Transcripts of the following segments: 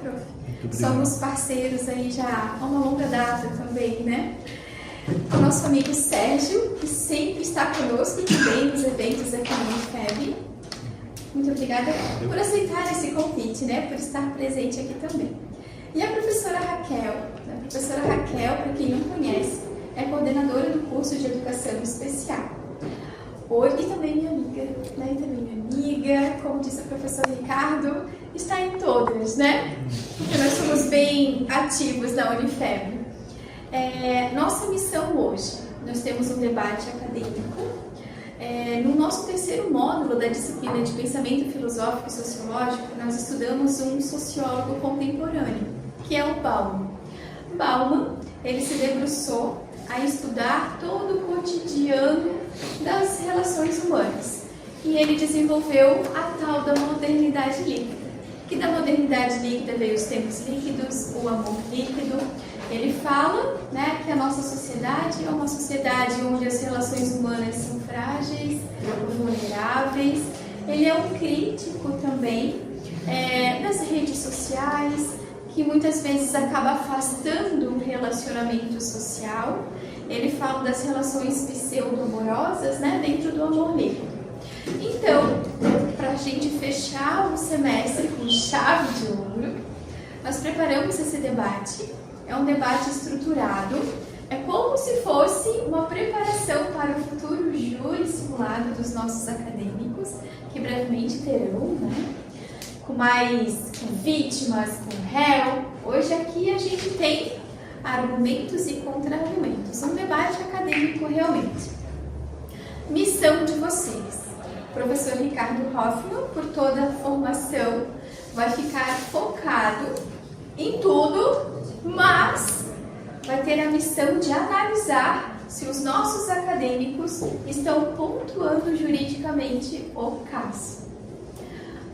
prof? Somos parceiros aí já há uma longa data também, né? O nosso amigo Sérgio, que sempre está conosco também nos eventos aqui no Unifeb. Muito obrigada por aceitar esse convite, né? Por estar presente aqui também. E a professora Raquel. A professora Raquel, para quem não conhece, é coordenadora do curso de Educação Especial. Hoje, e também minha amiga, né? E também minha amiga, como disse o professor Ricardo, está em todas, né? Porque nós somos bem ativos na Unifeb. Nossa missão hoje, nós temos um debate acadêmico. No nosso terceiro módulo da disciplina de Pensamento Filosófico e Sociológico, nós estudamos um sociólogo contemporâneo, que é o Bauman. Bauman, ele se debruçou a estudar todo o cotidiano das relações humanas. E ele desenvolveu a tal da modernidade líquida. Que da modernidade líquida veio os tempos líquidos, o amor líquido. Ele fala, né, que a nossa sociedade é uma sociedade onde as relações humanas são frágeis, vulneráveis. Ele é um crítico também das redes sociais, que muitas vezes acaba afastando o relacionamento social. Ele fala das relações pseudo-amorosas, né, dentro do amor líquido. Então, para a gente fechar o semestre com chave de ouro, nós preparamos esse debate. É um debate estruturado, é como se fosse uma preparação para o futuro júri simulado dos nossos acadêmicos, que brevemente terão, né? Com vítimas, com réu. Hoje aqui a gente tem argumentos e contra-argumentos, um debate acadêmico realmente. Missão de vocês. O professor Ricardo Hoffman, por toda a formação, vai ficar focado em tudo, mas vai ter a missão de analisar se os nossos acadêmicos estão pontuando juridicamente o caso.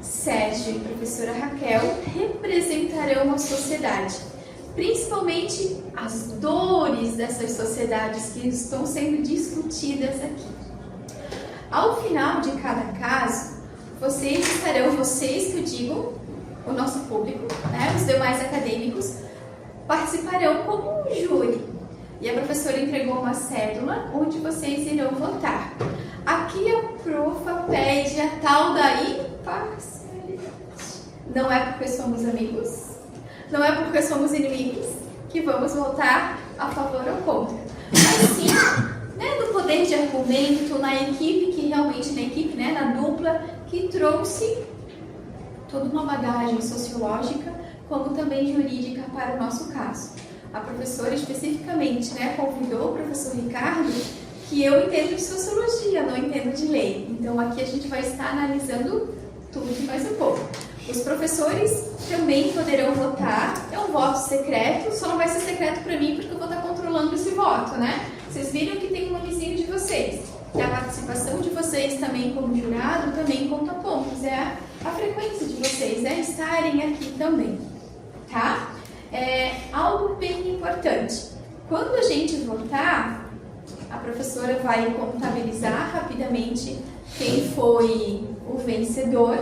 Sérgio e professora Raquel representarão a sociedade, principalmente as dores dessas sociedades que estão sendo discutidas aqui. Ao final de cada caso, vocês que eu digo, o nosso público, né, os demais acadêmicos, participarão como um júri. E a professora entregou uma cédula onde vocês irão votar. Aqui a profa pede a tal da imparcialidade. Não é porque somos amigos, não é porque somos inimigos que vamos votar a favor ou contra. Mas sim, né, no poder de argumento, na equipe, né, na dupla, que trouxe toda uma bagagem sociológica, como também jurídica para o nosso caso. A professora especificamente, né, convidou o professor Ricardo, que eu entendo de sociologia, não entendo de lei. Então aqui a gente vai estar analisando tudo e mais um pouco. Os professores também poderão votar, é um voto secreto, só não vai ser secreto para mim porque eu vou estar controlando esse voto, né? Vocês viram que tem um nomezinho de vocês. E a participação de vocês também como jurado também conta pontos, é a frequência de vocês, né, estarem aqui também. Tá? Algo bem importante. Quando a gente votar, a professora vai contabilizar rapidamente quem foi o vencedor.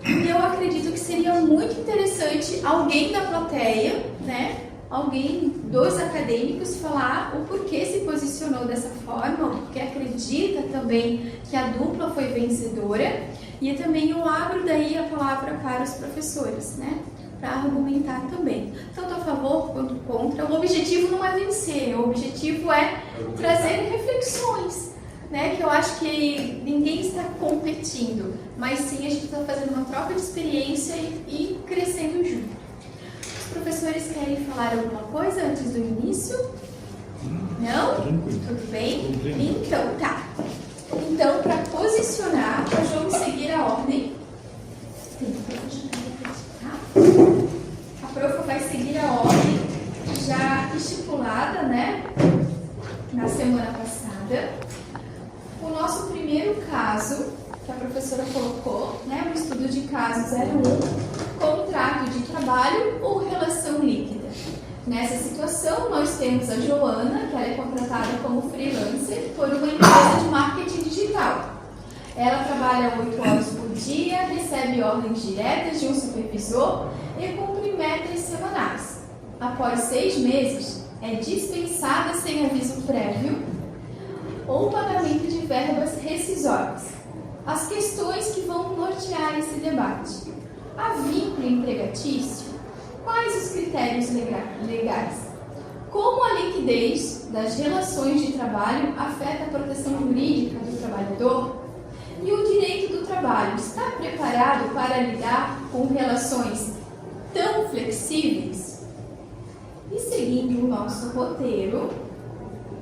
E eu acredito que seria muito interessante alguém da plateia, né? Alguém dos acadêmicos falar o porquê se posicionou dessa forma, porque acredita também que a dupla foi vencedora. E também eu abro daí a palavra para os professores, né? Para argumentar também, tanto a favor quanto contra. O objetivo não é vencer, o objetivo é trazer reflexões, né? Que eu acho que ninguém está competindo, mas sim a gente está fazendo uma troca de experiência e crescendo junto. Os professores querem falar alguma coisa antes do início? Não? Tudo bem? Então, tá. Então, para posicionar, nós vamos seguir a ordem. A profa vai seguir a ordem já estipulada, né, na semana passada. O nosso primeiro caso, que a professora colocou, né, o estudo de caso 01, contrato de trabalho ou relação líquida. Nessa situação, nós temos a Joana, que ela é contratada como freelancer por uma empresa de marketing digital. Ela trabalha 8 horas por dia, recebe ordens diretas de um supervisor e cumpre metas semanais. Após 6 meses, é dispensada sem aviso prévio ou pagamento de verbas rescisórias. As questões que vão nortear esse debate. Há vínculo empregatício? Quais os critérios legais? Como a liquidez das relações de trabalho afeta a proteção jurídica do trabalhador? E o direito do trabalho está preparado para lidar com relações tão flexíveis? E seguindo o nosso roteiro,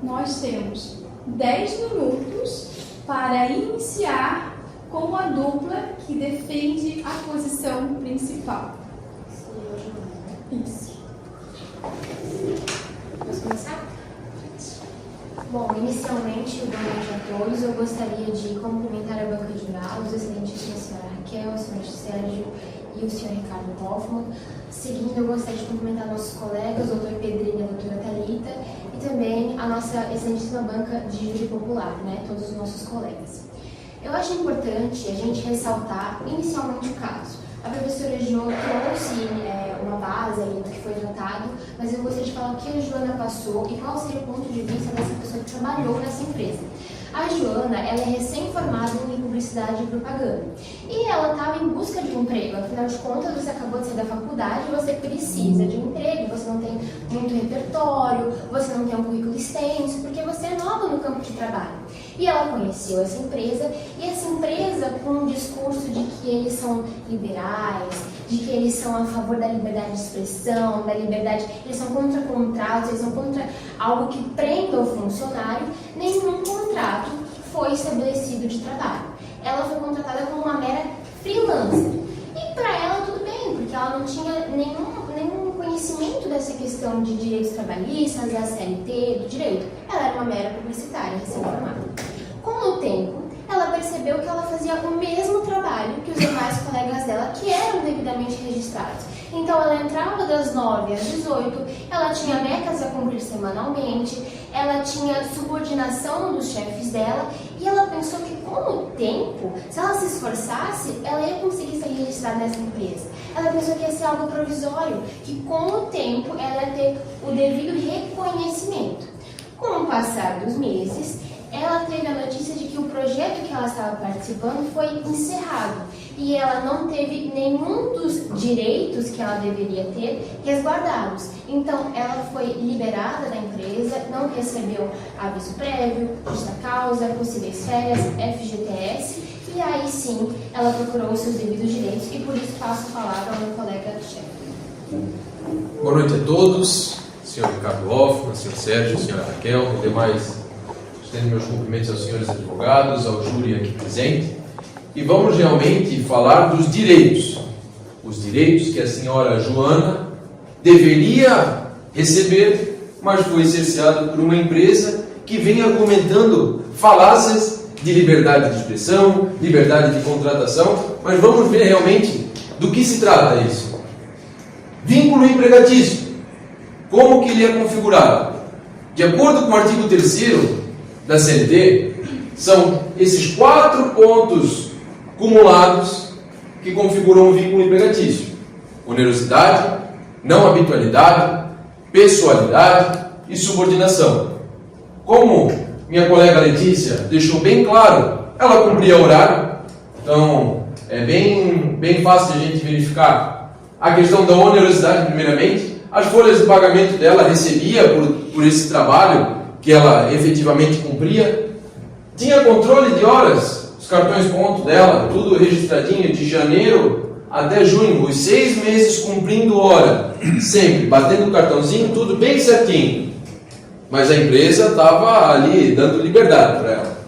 nós temos 10 minutos para iniciar com a dupla que defende a posição principal. Isso. Posso começar? Bom, inicialmente, boa noite a todos. Eu gostaria de cumprimentar a banca de jurados, excelentíssima senhora Raquel, o senhor Sérgio e o senhor Ricardo Hoffmann. Seguindo, eu gostaria de cumprimentar nossos colegas, o doutor Pedrinho e a doutora Thalita, e também a nossa excelentíssima banca de júri popular, né, todos os nossos colegas. Eu acho importante a gente ressaltar inicialmente o caso. A professora Jo trouxe uma base ali do que foi tratado, mas eu gostaria de falar o que a Joana passou e qual seria o ponto de vista dessa pessoa que trabalhou nessa empresa. A Joana, ela é recém-formada em publicidade e propaganda. E ela estava em busca de um emprego. Afinal de contas, você acabou de sair da faculdade e você precisa de um emprego. Você não tem muito repertório, você não tem um currículo extenso, porque você é nova no campo de trabalho. E ela conheceu essa empresa, e essa empresa com um discurso de que eles são liberais, de que eles são a favor da liberdade de expressão, da liberdade, eles são contra contratos, eles são contra algo que prenda o funcionário. Nenhum contrato foi estabelecido de trabalho. Ela foi contratada como uma mera freelancer. E para ela tudo bem, porque ela não tinha nenhum conhecimento dessa questão de direitos trabalhistas, da CLT, do direito. Ela era uma mera publicitária recém-formada. Com o tempo, ela percebeu que ela fazia o mesmo trabalho que os demais colegas dela, que eram devidamente registrados. Então, ela entrava das 9 às 18, ela tinha metas a cumprir semanalmente, ela tinha subordinação dos chefes dela, e ela pensou que com o tempo, se ela se esforçasse, ela ia conseguir ser registrada nessa empresa. Ela pensou que ia ser algo provisório, que com o tempo ela ia ter o devido reconhecimento. Com o passar dos meses, ela teve a notícia de que o projeto que ela estava participando foi encerrado e ela não teve nenhum dos direitos que ela deveria ter resguardados. Então, ela foi liberada da empresa, não recebeu aviso prévio, justa causa, possíveis férias, FGTS, e aí sim ela procurou os seus devidos direitos e por isso passo a palavra ao meu colega-chefe. Boa noite a todos, senhor Ricardo Hoffmann, senhor Sérgio, senhora Raquel, e demais. Estendo meus cumprimentos aos senhores advogados, ao júri aqui presente, e vamos realmente falar dos direitos. Os direitos que a senhora Joana deveria receber, mas foi cerceada por uma empresa que vem argumentando falácias de liberdade de expressão, liberdade de contratação, mas vamos ver realmente do que se trata isso. Vínculo empregatício. Como que ele é configurado? De acordo com o artigo 3º da CLT, são esses 4 pontos cumulados que configuram o vínculo empregatício: onerosidade, não habitualidade, pessoalidade e subordinação. Como minha colega Letícia deixou bem claro, ela cumpria horário, então é bem fácil de a gente verificar a questão da onerosidade primeiramente. As folhas de pagamento dela recebia por esse trabalho que ela efetivamente cumpria. Tinha controle de horas, os cartões ponto dela, tudo registradinho, de janeiro até junho, os 6 meses cumprindo hora, sempre, batendo o cartãozinho, tudo bem certinho. Mas a empresa estava ali dando liberdade para ela.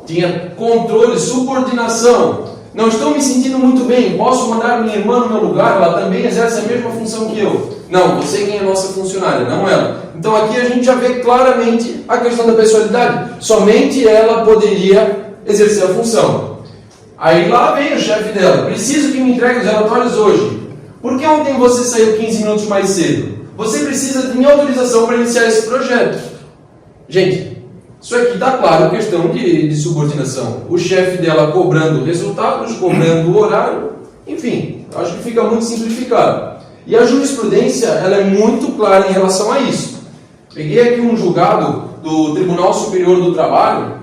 Tinha controle, subordinação. Não estou me sentindo muito bem, posso mandar minha irmã no meu lugar, ela também exerce a mesma função que eu. Não, você quem é nossa funcionária, não ela. Então aqui a gente já vê claramente a questão da pessoalidade. Somente ela poderia exercer a função. Aí lá vem o chefe dela: preciso que me entregue os relatórios hoje. Por que ontem você saiu 15 minutos mais cedo? Você precisa de minha autorização para iniciar esse projeto. Gente, Isso aqui está claro, questão de subordinação. O chefe dela cobrando resultados, cobrando o horário, enfim, acho que fica muito simplificado. E a jurisprudência ela é muito clara em relação a isso. Peguei aqui um julgado do Tribunal Superior do Trabalho,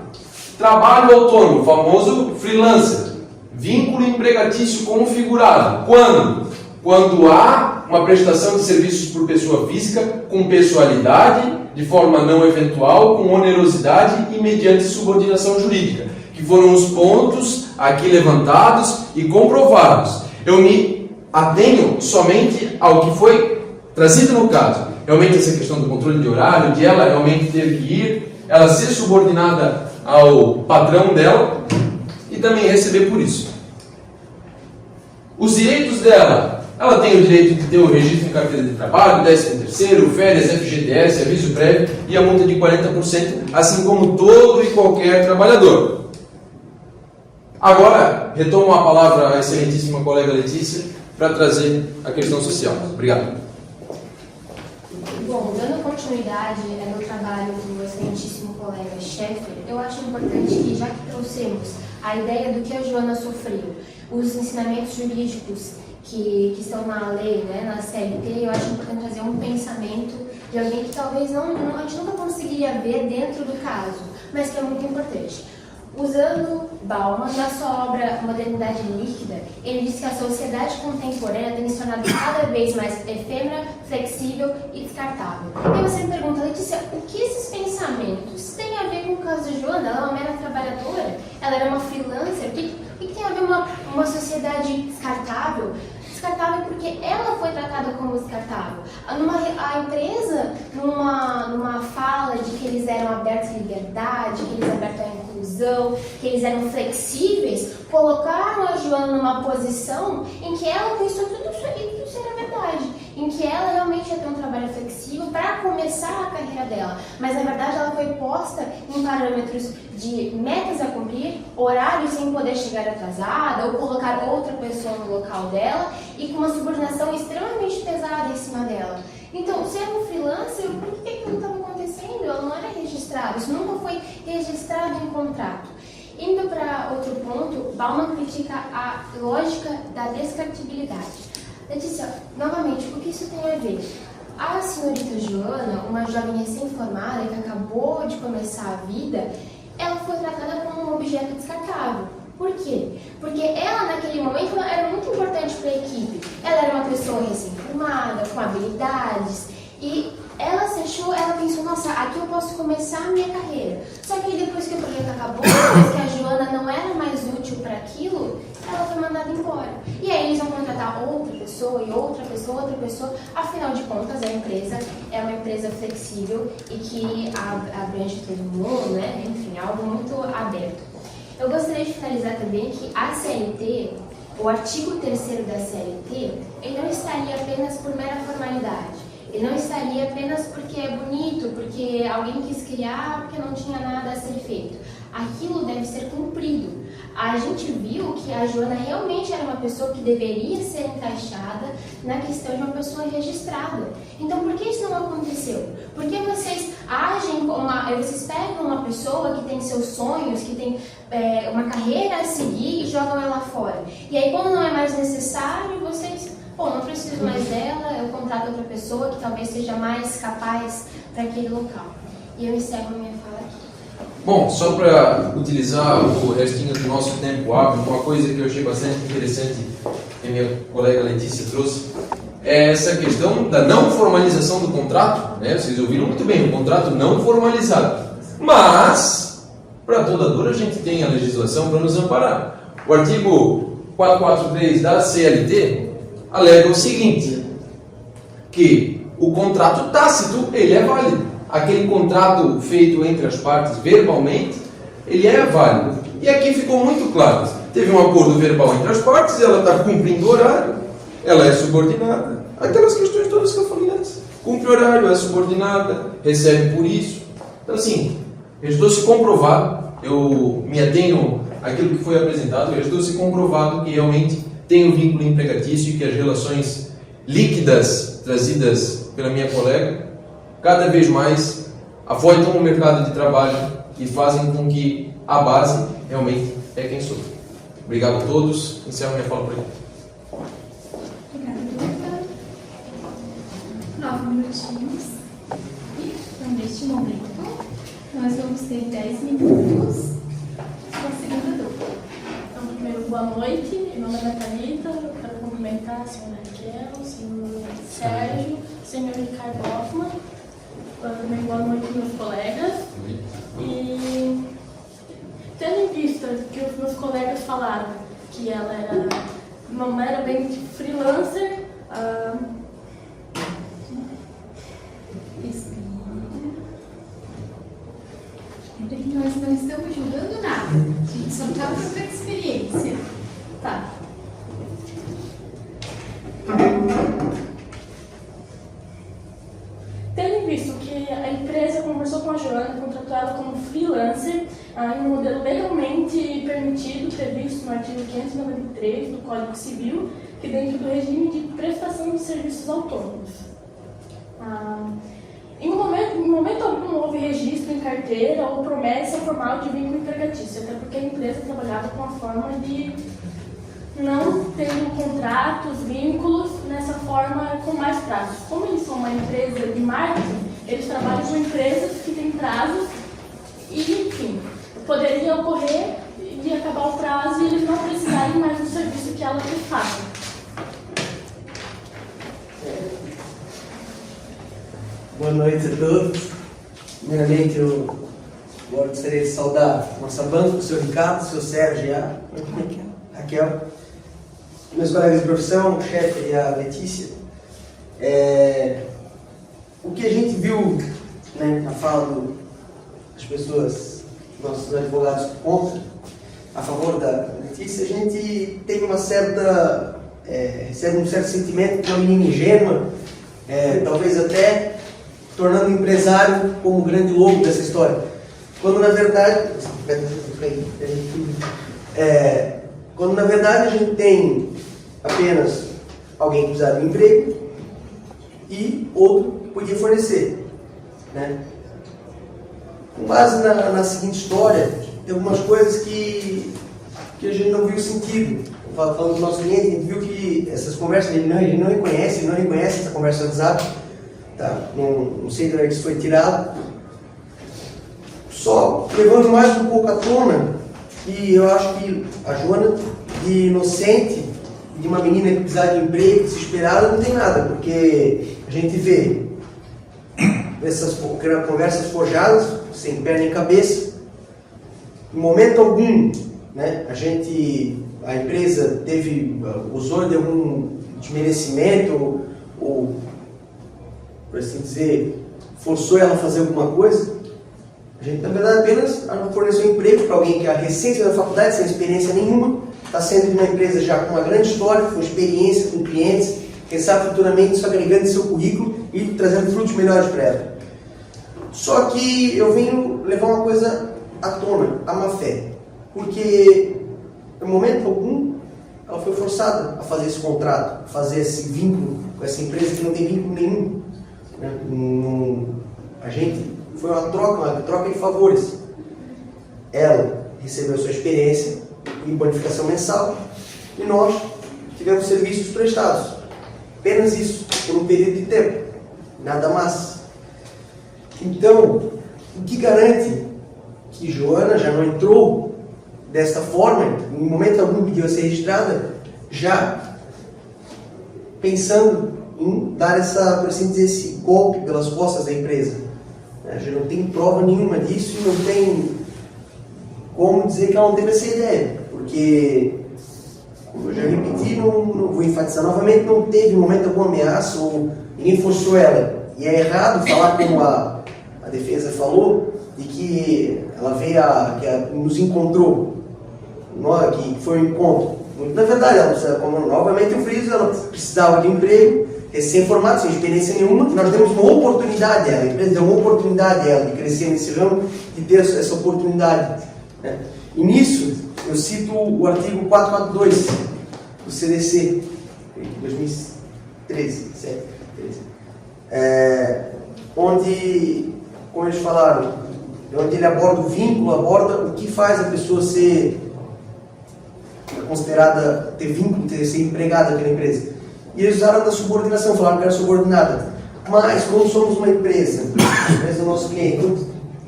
trabalho autônomo, famoso freelancer, vínculo empregatício configurado. Quando? Quando há uma prestação de serviços por pessoa física com pessoalidade, de forma não eventual, com onerosidade e mediante subordinação jurídica, que foram os pontos aqui levantados e comprovados. Eu me atenho somente ao que foi trazido no caso. Realmente essa questão do controle de horário, de ela realmente ter que ir, ela ser subordinada ao patrão dela e também receber por isso. Os direitos dela, ela tem o direito de ter o registro em carteira de trabalho, 13º, férias, FGTS, aviso prévio e a multa de 40%, assim como todo e qualquer trabalhador. Agora, retomo a palavra à excelentíssima colega Letícia para trazer a questão social. Obrigado. Bom, dando continuidade no trabalho do excelentíssimo colega Schaeffer, eu acho importante que, já que trouxemos a ideia do que a Joana sofreu, os ensinamentos jurídicos que estão na lei, né, na CLT, eu acho importante trazer um pensamento de alguém que talvez a gente nunca conseguiria ver dentro do caso, mas que é muito importante. Usando Bauman, na sua obra Modernidade Líquida, ele diz que a sociedade contemporânea tem se tornado cada vez mais efêmera, flexível e descartável. E você me pergunta, Letícia, o que esses pensamentos têm a ver com o caso de Joana? Ela é uma mera trabalhadora? Ela era uma freelancer? O que tem a ver uma sociedade descartável? Descartável porque ela foi tratada como descartável. A empresa, numa fala de que eles eram abertos à liberdade, que eles eram abertos à inclusão, que eles eram flexíveis, colocaram a Joana numa posição em que ela pensou tudo isso era verdade, em que ela realmente ia ter um trabalho flexível para começar a carreira dela. Mas na verdade ela foi posta em parâmetros de metas a cumprir, horários sem poder chegar atrasada, ou colocar outra pessoa no local dela e com uma subordinação extremamente pesada em cima dela. Então, sendo um freelancer, por que aquilo estava acontecendo? Ela não era registrada, isso nunca foi registrado em contrato. Indo para outro ponto, Bauman critica a lógica da descartabilidade. Letícia, novamente, o que isso tem a ver? A senhorita Joana, uma jovem recém-formada que acabou de começar a vida, ela foi tratada como um objeto descartável. Por quê? Porque ela, naquele momento, era muito importante para a equipe. Ela era uma pessoa recém-formada, com habilidades, e ela se achou, ela pensou, nossa, aqui eu posso começar a minha carreira. Só que depois que o projeto acabou, depois que a Joana não era mais útil para aquilo, ela foi mandada embora. E aí eles vão contratar outra pessoa e outra pessoa, outra pessoa. Afinal de contas, a empresa é uma empresa flexível e que abrange todo mundo, né? Enfim, algo muito aberto. Eu gostaria de finalizar também que a CLT, o artigo 3º da CLT, ele não estaria apenas por mera formalidade. Ele não estaria apenas porque é bonito, porque alguém quis criar, porque não tinha nada a ser feito. Aquilo deve ser cumprido. A gente viu que a Joana realmente era uma pessoa que deveria ser encaixada na questão de uma pessoa registrada. Então, por que isso não aconteceu? Por que vocês agem como vocês pegam uma pessoa que tem seus sonhos, que tem uma carreira a seguir e jogam ela fora? E aí, quando não é mais necessário, vocês... Bom, não preciso mais dela, eu contrato outra pessoa que talvez seja mais capaz para aquele local. E eu encerro minha fala aqui. Bom, só para utilizar o restinho do nosso tempo hábil, uma coisa que eu achei bastante interessante que a minha colega Letícia trouxe é essa questão da não formalização do contrato, né? Vocês ouviram muito bem, o contrato não formalizado. Mas, para toda dor, a gente tem a legislação para nos amparar. O artigo 443 da CLT alega o seguinte, que o contrato tácito, ele é válido. Aquele contrato feito entre as partes verbalmente, ele é válido. E aqui ficou muito claro. Teve um acordo verbal entre as partes, ela está cumprindo o horário, ela é subordinada. Aquelas questões todas que eu falei antes. Cumpre o horário, é subordinada, recebe por isso. Então, assim, restou-se comprovado, eu me atenho àquilo que foi apresentado, restou-se comprovado que realmente tem um vínculo empregatício e que as relações líquidas trazidas pela minha colega cada vez mais afoitam o mercado de trabalho e fazem com que a base realmente é quem sou. Obrigado a todos. Encerro minha fala por aqui. Obrigada, Duda. 9 minutinhos. E, então, neste momento, nós vamos ter 10 minutos para a segunda dupla. Então, primeiro, boa noite. Meu nome é Thalita. Eu quero cumprimentar a senhora Raquel, o senhor Sérgio, o senhor Ricardo Hoffman. Também boa noite, meus colegas. E, tendo em vista que os meus colegas falaram que ela era não era bem de freelancer, Lembra que nós não estamos julgando nada. A gente só está trocando experiência. Tá. tendo em visto que a empresa conversou com a Joana, contratou ela como freelancer, em um modelo legalmente permitido, previsto no artigo 593 do Código Civil, que dentro do regime de prestação de serviços autônomos. Em momento algum houve registro em carteira ou promessa formal de vínculo empregatício, até porque a empresa trabalhava com a forma de não ter contratos, vínculos, nessa forma com mais prazos. Como eles são uma empresa de marketing, eles trabalham com empresas que têm prazos e, enfim, poderia ocorrer de acabar o prazo e eles não precisarem mais do serviço que ela prestava. Boa noite a todos. Primeiramente, eu gostaria de saudar a nossa banca, o seu Ricardo, o seu Sérgio e a Raquel, meus colegas de profissão, o chefe e a Letícia. O que a gente viu, né, na fala das pessoas, nossos advogados contra, a favor da Letícia, a gente tem uma certa, recebe um certo sentimento de uma menina ingênua, talvez até tornando o empresário como o grande lobo dessa história. Quando na verdade a gente tem apenas alguém que precisava de um emprego e outro que podia fornecer, né? Com base na seguinte história, tem algumas coisas que a gente não viu sentido. Falando do nosso cliente, a gente viu que essas conversas ele não reconhece essa conversa do WhatsApp. Tá? Não sei de onde isso foi tirado. Só levando mais um pouco à tona, e eu acho que a Joana, de inocente, de uma menina que precisava de emprego, desesperada, não tem nada, porque a gente vê essas conversas forjadas, sem perna nem cabeça. Em momento algum, né, a empresa usou de algum desmerecimento ou por assim dizer, forçou ela a fazer alguma coisa. A gente, na verdade, apenas forneceu emprego para alguém que é recente da faculdade, sem experiência nenhuma, está sendo de uma empresa já com uma grande história, com experiência, com clientes, quem sabe futuramente isso agregando em seu currículo e trazendo frutos melhores para ela. Só que eu venho levar uma coisa à tona, a má fé, porque em momento algum ela foi forçada a fazer esse contrato, a fazer esse vínculo com essa empresa que não tem vínculo nenhum. A gente foi uma troca de favores. Ela recebeu sua experiência em bonificação mensal e nós tivemos serviços prestados. Apenas isso, por um período de tempo, nada mais. Então, o que garante que Joana já não entrou desta forma, em momento algum pediu a ser registrada, já pensando em dar por assim dizer, esse golpe pelas costas da empresa. A gente não tem prova nenhuma disso e não tem como dizer que ela não teve essa ideia, porque, como eu já repeti, não vou enfatizar novamente, não teve em momento alguma ameaça ou ninguém forçou ela. E é errado falar como a defesa falou, de que ela veio, que nos encontrou, que foi um encontro. Na verdade, novamente eu friso, ela precisava de um emprego, recém-formado, sem experiência nenhuma, nós demos uma oportunidade a ela, a empresa deu uma oportunidade a ela de crescer nesse ramo, de ter essa oportunidade, né? E nisso, eu cito o artigo 442 do CDC, de 2013, onde, como eles falaram, onde ele aborda o vínculo, aborda o que faz a pessoa ser considerada, ter vínculo, ser empregada naquela empresa. E eles usaram da subordinação, falaram que era subordinada. Mas, como somos uma empresa, a empresa do nosso cliente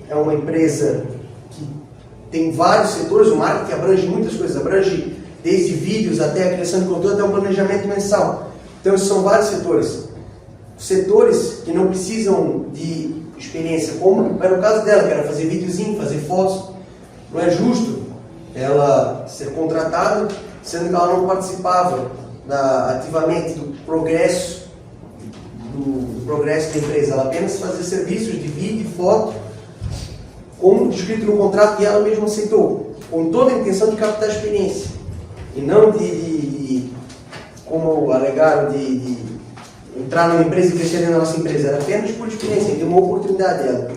é uma empresa que tem vários setores, o marketing abrange muitas coisas, abrange desde vídeos até a criação de conteúdo, até um planejamento mensal. Então, esses são vários setores. Setores que não precisam de experiência, como era o caso dela, que era fazer videozinho, fazer fotos. Não é justo ela ser contratada, sendo que ela não participava ativamente do progresso da empresa. Ela apenas fazia serviços de vídeo e foto, como descrito no contrato, e ela mesma aceitou, com toda a intenção de captar experiência, e não como alegaram, de entrar numa empresa e crescer dentro da nossa empresa. Era apenas por experiência, deu uma oportunidade dela.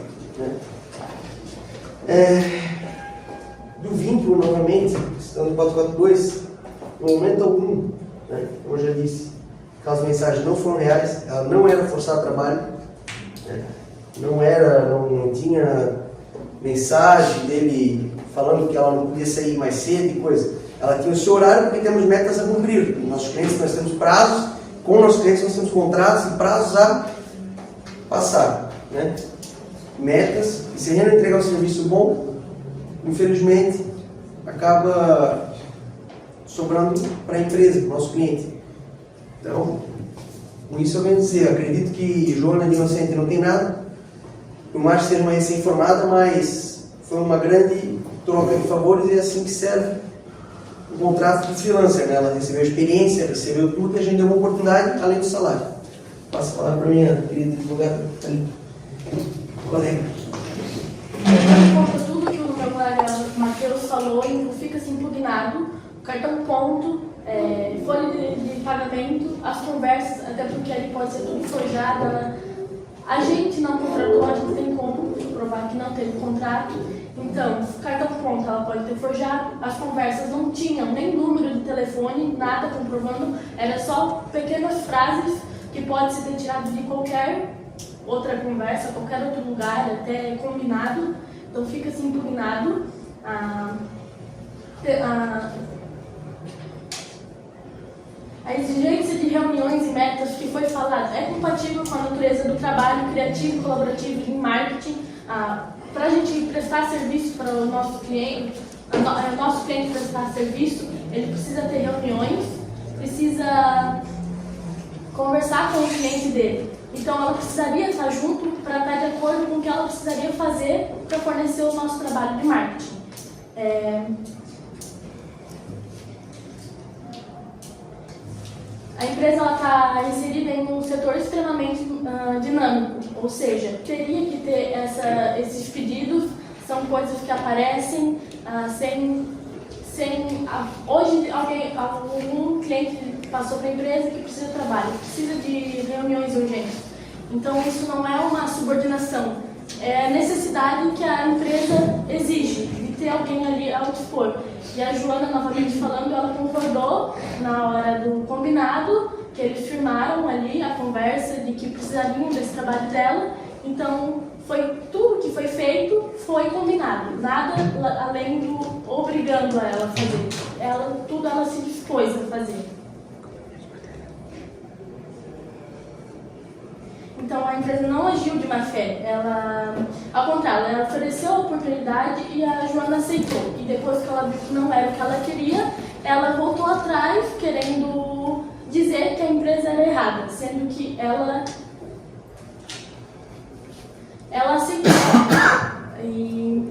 Do vínculo, novamente, estando no 442, no momento algum, como eu já disse, aquelas mensagens não foram reais, ela não era forçar trabalho, não tinha mensagem dele falando que ela não podia sair mais cedo e coisa. Ela tinha o seu horário porque temos metas a cumprir. Com nossos clientes nós temos prazos, com nossos clientes nós temos contratos e prazos a passar. Metas, e se a gente não entregar um serviço bom, infelizmente, acaba sobrando para a empresa, para o nosso cliente. Então, com isso eu venho dizer, acredito que Joana de Inocente não tem nada, por mais que seja uma recém-formada, mas foi uma grande troca de favores e é assim que serve o contrato de freelancer. Ela recebeu experiência, recebeu tudo e a gente deu uma oportunidade além do salário. Passo a palavra para a minha querida advogada ali. Colega. Contra tudo que o meu colega Matheus falou, fica-se impugnado, o cartão ponto, folha de pagamento, as conversas, até porque ali pode ser tudo forjado. A gente não contratou, a gente tem como provar que não teve contrato. Então, cartão ponto ela pode ter forjado, as conversas não tinham nem número de telefone, nada comprovando, era só pequenas frases que pode ser tirado de qualquer outra conversa, qualquer outro lugar, até combinado. Então fica-se impugnado a exigência de reuniões e metas que foi falada é compatível com a natureza do trabalho criativo, colaborativo em marketing. Para a gente prestar serviço para o nosso cliente, nosso cliente prestar serviço, ele precisa ter reuniões, precisa conversar com o cliente dele. Então ela precisaria estar junto para estar de acordo com o que ela precisaria fazer para fornecer o nosso trabalho de marketing. A empresa está inserida em um setor extremamente dinâmico, ou seja, teria que ter esses pedidos, são coisas que aparecem hoje algum cliente passou para a empresa que precisa de trabalho, precisa de reuniões urgentes. Então isso não é uma subordinação, é a necessidade que a empresa exige de ter alguém ali ao dispor. E a Joana, novamente falando, ela concordou na hora do combinado, que eles firmaram ali a conversa de que precisariam desse trabalho dela. Então, tudo que foi feito foi combinado, nada além do obrigando a ela a fazer. Tudo ela se dispôs a fazer. Então, a empresa não agiu de má fé, ao contrário, ela ofereceu a oportunidade e a Joana aceitou. E depois que ela viu que não era o que ela queria, ela voltou atrás, querendo dizer que a empresa era errada, sendo que ela aceitou. E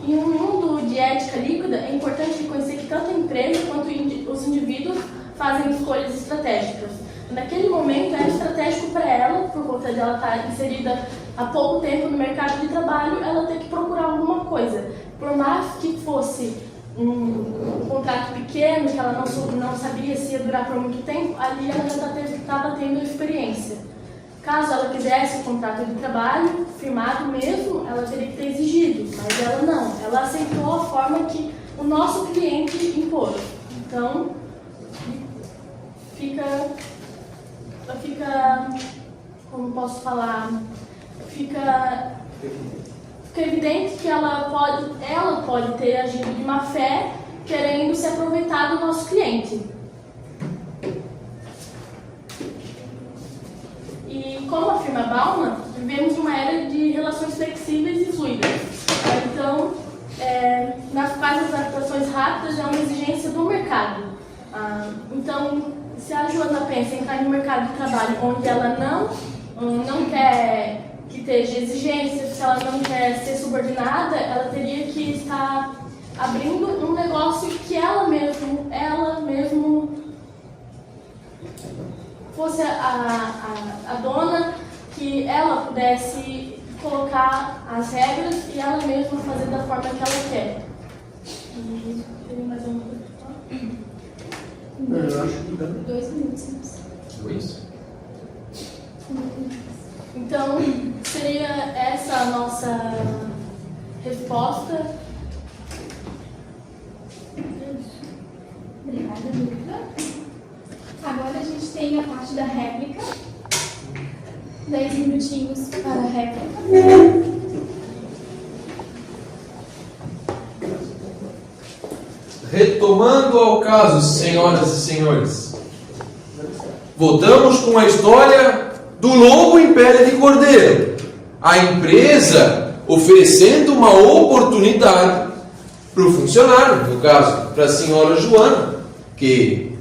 em um mundo de ética líquida, é importante reconhecer que tanto a empresa quanto os indivíduos fazem escolhas estratégicas. Naquele momento era estratégico para ela, por conta de ela estar inserida há pouco tempo no mercado de trabalho, ela ter que procurar alguma coisa. Por mais que fosse um contrato pequeno, que ela não sabia se ia durar por muito tempo, ali ela já estava tendo experiência. Caso ela quisesse o contrato de trabalho firmado mesmo, ela teria que ter exigido, mas ela não. Ela aceitou a forma que o nosso cliente impôs. Então, fica, como posso falar, fica Fica evidente que ela pode ter agido de má fé, querendo se aproveitar do nosso cliente. E como afirma Bauman, vivemos uma era de relações flexíveis e fluidas. Então, quais as adaptações rápidas é uma exigência do mercado. Então, se a Joana pensa em entrar no mercado de trabalho onde ela não quer que esteja exigências, se ela não quer ser subordinada, ela teria que estar abrindo um negócio que ela mesmo fosse a dona, que ela pudesse colocar as regras e ela mesma fazer da forma que ela quer. Tem mais alguma coisa para falar? Eu acho que dá. 2 minutos. 2? Então, seria essa a nossa resposta. Obrigada, Duda. Agora a gente tem a parte da réplica. 10 minutinhos para a réplica. Retomando ao caso, senhoras e senhores, voltamos com a história do lobo em pele de cordeiro. A empresa oferecendo uma oportunidade para o funcionário, no caso, para a senhora Joana, que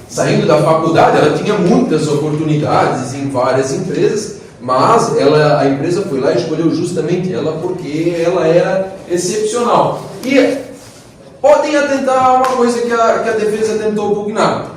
saindo da faculdade, ela tinha muitas oportunidades em várias empresas, mas a empresa foi lá e escolheu justamente ela porque ela era excepcional. E podem atentar a uma coisa que a defesa tentou pugnar.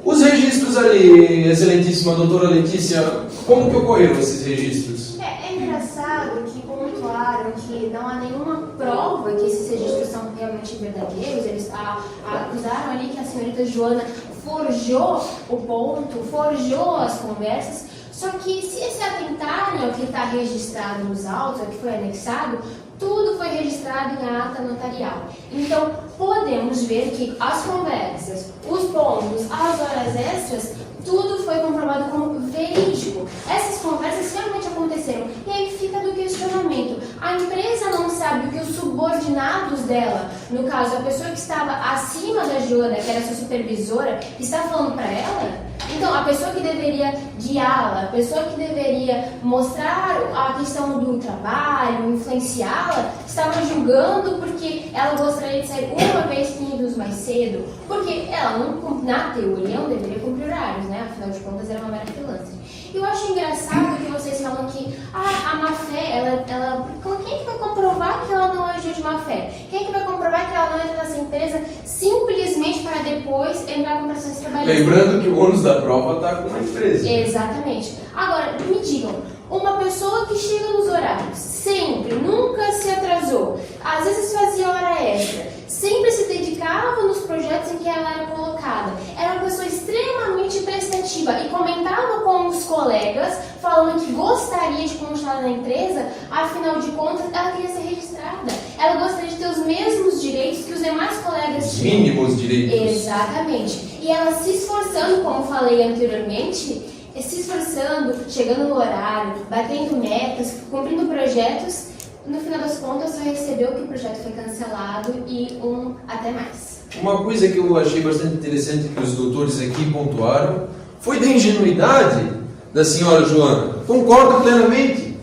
Os registros ali, excelentíssima doutora Letícia, como que ocorreram esses registros? É engraçado que pontuaram que não há nenhuma prova que esses registros são realmente verdadeiros. Eles acusaram ali que a senhorita Joana forjou o ponto, forjou as conversas. Só que se se atentarem ao que está registrado nos autos, ao que foi anexado, tudo foi registrado em ata notarial. Então, podemos ver que as conversas, os pontos, as horas extras, tudo foi comprovado como verídico. Essas conversas realmente aconteceram. E aí fica do questionamento. A empresa não sabe o que os subordinados dela, no caso, a pessoa que estava acima da Joana, que era sua supervisora, está falando para ela? Então, a pessoa que deveria guiá-la, a pessoa que deveria mostrar a questão do trabalho, influenciá-la, estava julgando porque ela gostaria de sair uma vez 15 minutos mais cedo, porque ela, não, na teoria, não deveria cumprir horários, né? Afinal de contas, era uma mera freelancer. Eu acho engraçado que vocês falam que a má-fé, quem é que vai comprovar que ela não agiu de má-fé? Quem é que vai comprovar que ela não entra nessa empresa simplesmente para depois entrar com pressões trabalhistas? Lembrando que o ônus da prova está com a empresa. Exatamente. Agora, me digam, uma pessoa que chega nos horários, sempre, nunca se atrasou, às vezes fazia hora extra, sempre se dedicava nos projetos em que ela era colocada, era uma pessoa extremamente prestativa e comentava com os colegas, falando que gostaria de continuar na empresa, afinal de contas, ela queria ser registrada. Ela gostaria de ter os mesmos direitos que os demais colegas tinham. Mínimos direitos. Exatamente. E ela se esforçando, como falei anteriormente, se esforçando, chegando no horário, batendo metas, cumprindo projetos, no final das contas só recebeu que o projeto foi cancelado e até mais. Uma coisa que eu achei bastante interessante que os doutores aqui pontuaram foi da ingenuidade da senhora Joana. Concordo plenamente.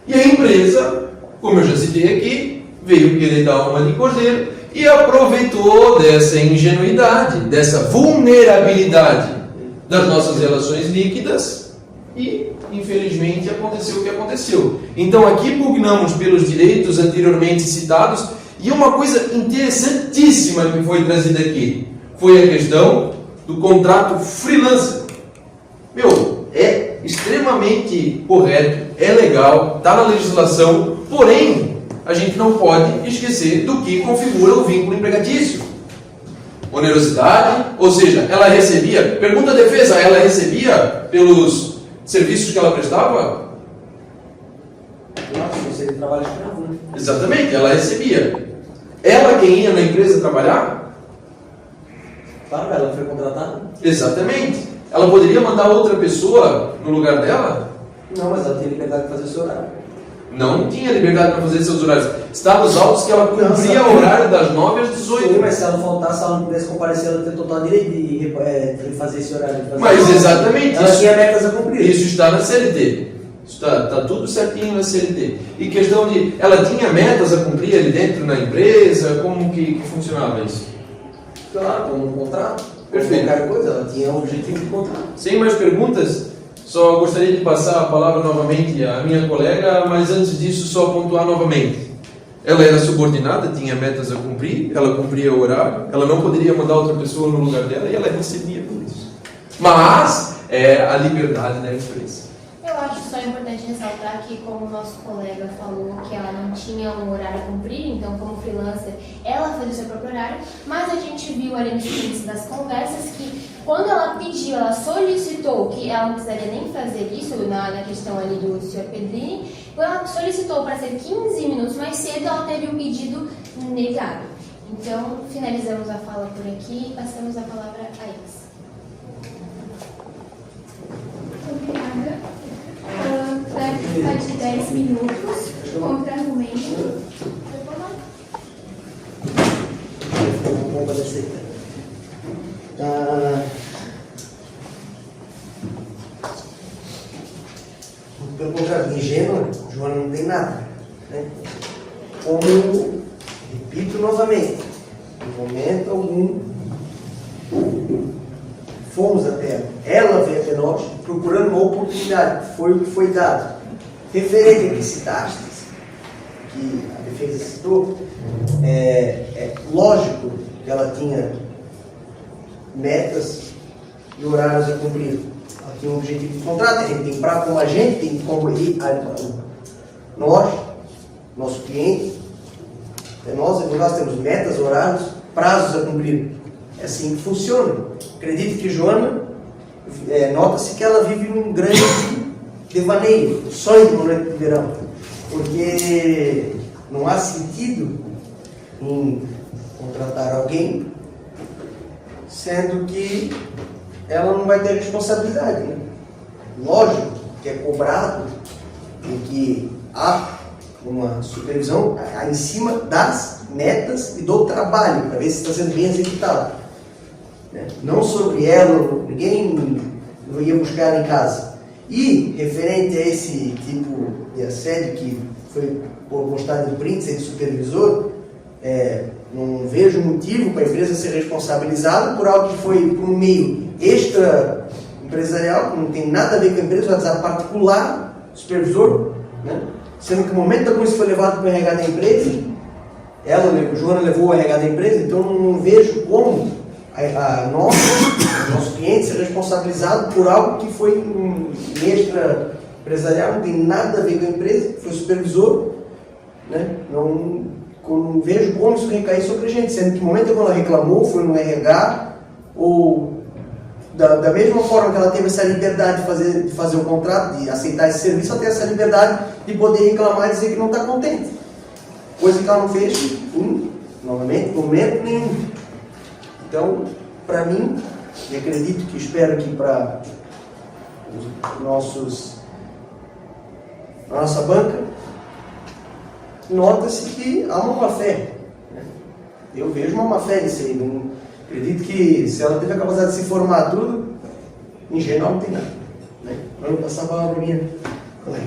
E a empresa, como eu já citei aqui, veio querer dar uma de cordeiro e aproveitou dessa ingenuidade, dessa vulnerabilidade das nossas relações líquidas e, infelizmente, aconteceu o que aconteceu. Então, aqui pugnamos pelos direitos anteriormente citados e uma coisa interessantíssima que foi trazida aqui foi a questão do contrato freelancer. É extremamente correto, é legal, está na legislação, porém, a gente não pode esquecer do que configura o vínculo empregatício. Onerosidade, ou seja, ela recebia, pergunta a defesa, ela recebia pelos serviços que ela prestava? Nossa, você trabalha escravo, né? Exatamente, ela recebia. Ela quem ia na empresa trabalhar? Claro, ela foi contratada. Exatamente. Ela poderia mandar outra pessoa no lugar dela? Não, mas ela tem liberdade de fazer o seu horário. Não tinha liberdade para fazer seus horários. Está nos autos que ela cumpria o horário das 9 às 18. Sim, mas se ela faltasse, se ela não pudesse comparecer, ela tem total direito de fazer esse horário. Mas exatamente. Ela tinha metas a cumprir. Isso está na CLT. Está tudo certinho na CLT. E questão de... Ela tinha metas a cumprir ali dentro na empresa? Como que funcionava isso? Claro, como um contrato. Perfeito. Qualquer coisa, ela tinha um objetivo de contrato. Sem mais perguntas, só gostaria de passar a palavra novamente à minha colega, mas antes disso só pontuar novamente. Ela era subordinada, tinha metas a cumprir, ela cumpria o horário, ela não poderia mandar outra pessoa no lugar dela e ela recebia por isso. Mas é a liberdade da empresa. Eu acho só importante ressaltar que, como o nosso colega falou, que ela não tinha um horário a cumprir, então, como freelancer, ela fazia o seu próprio horário, mas a gente viu ali no início das conversas que, quando ela pediu, ela solicitou, que ela não precisaria nem fazer isso, na questão ali do Sr. Pedrini, quando ela solicitou para ser 15 minutos mais cedo, ela teve um pedido negado. Então, finalizamos a fala por aqui e passamos a palavra a eles. Obrigada. Vai de 10 minutos, contra-argumento. Vamos aparecer. Pelo contrário, ingênua, Joana não tem nada. Né? Como, repito novamente, em momento algum, fomos até ela. Ela veio até nós procurando uma oportunidade, foi o que foi dado. Referente a que citaste, que a defesa citou, é lógico que ela tinha metas e horários a cumprir. Ela tinha um objetivo de contrato, a gente tem para como a gente, tem como nós, nosso cliente, nós temos metas, horários, prazos a cumprir. É assim que funciona. Acredito que Joana, nota-se que ela vive um grande devaneio, sonho do momento de verão, porque não há sentido em contratar alguém sendo que ela não vai ter responsabilidade, né? Lógico que é cobrado e que há uma supervisão em cima das metas e do trabalho, para ver se está sendo bem executado, né? Não sobre ela, ninguém ia buscar em casa. E, referente a esse tipo de assédio que foi postado em prints de supervisor, não vejo motivo para a empresa ser responsabilizada por algo que foi por um meio extra empresarial, que não tem nada a ver com a empresa, vai dizer particular, supervisor, né? Sendo que no momento algum isso foi levado para o RH da empresa, Joana levou o RH da empresa, então não vejo como nosso cliente ser responsabilizado por algo que foi um extra empresarial, não tem nada a ver com a empresa, foi supervisor, né? Não vejo como isso recair sobre a gente, sendo que no momento que ela reclamou, foi no RH, ou da mesma forma que ela teve essa liberdade de fazer o contrato, de aceitar esse serviço, ela tem essa liberdade de poder reclamar e dizer que não está contente. Coisa que ela não fez, novamente, no momento nenhum. Então, para mim, e acredito que espero que para a nossa banca, nota-se que há uma má-fé. Né? Eu vejo uma má-fé nisso aí. Não acredito que se ela teve a capacidade de se formar tudo, em geral não tem nada. Né? Vamos passar a palavra para minha colega.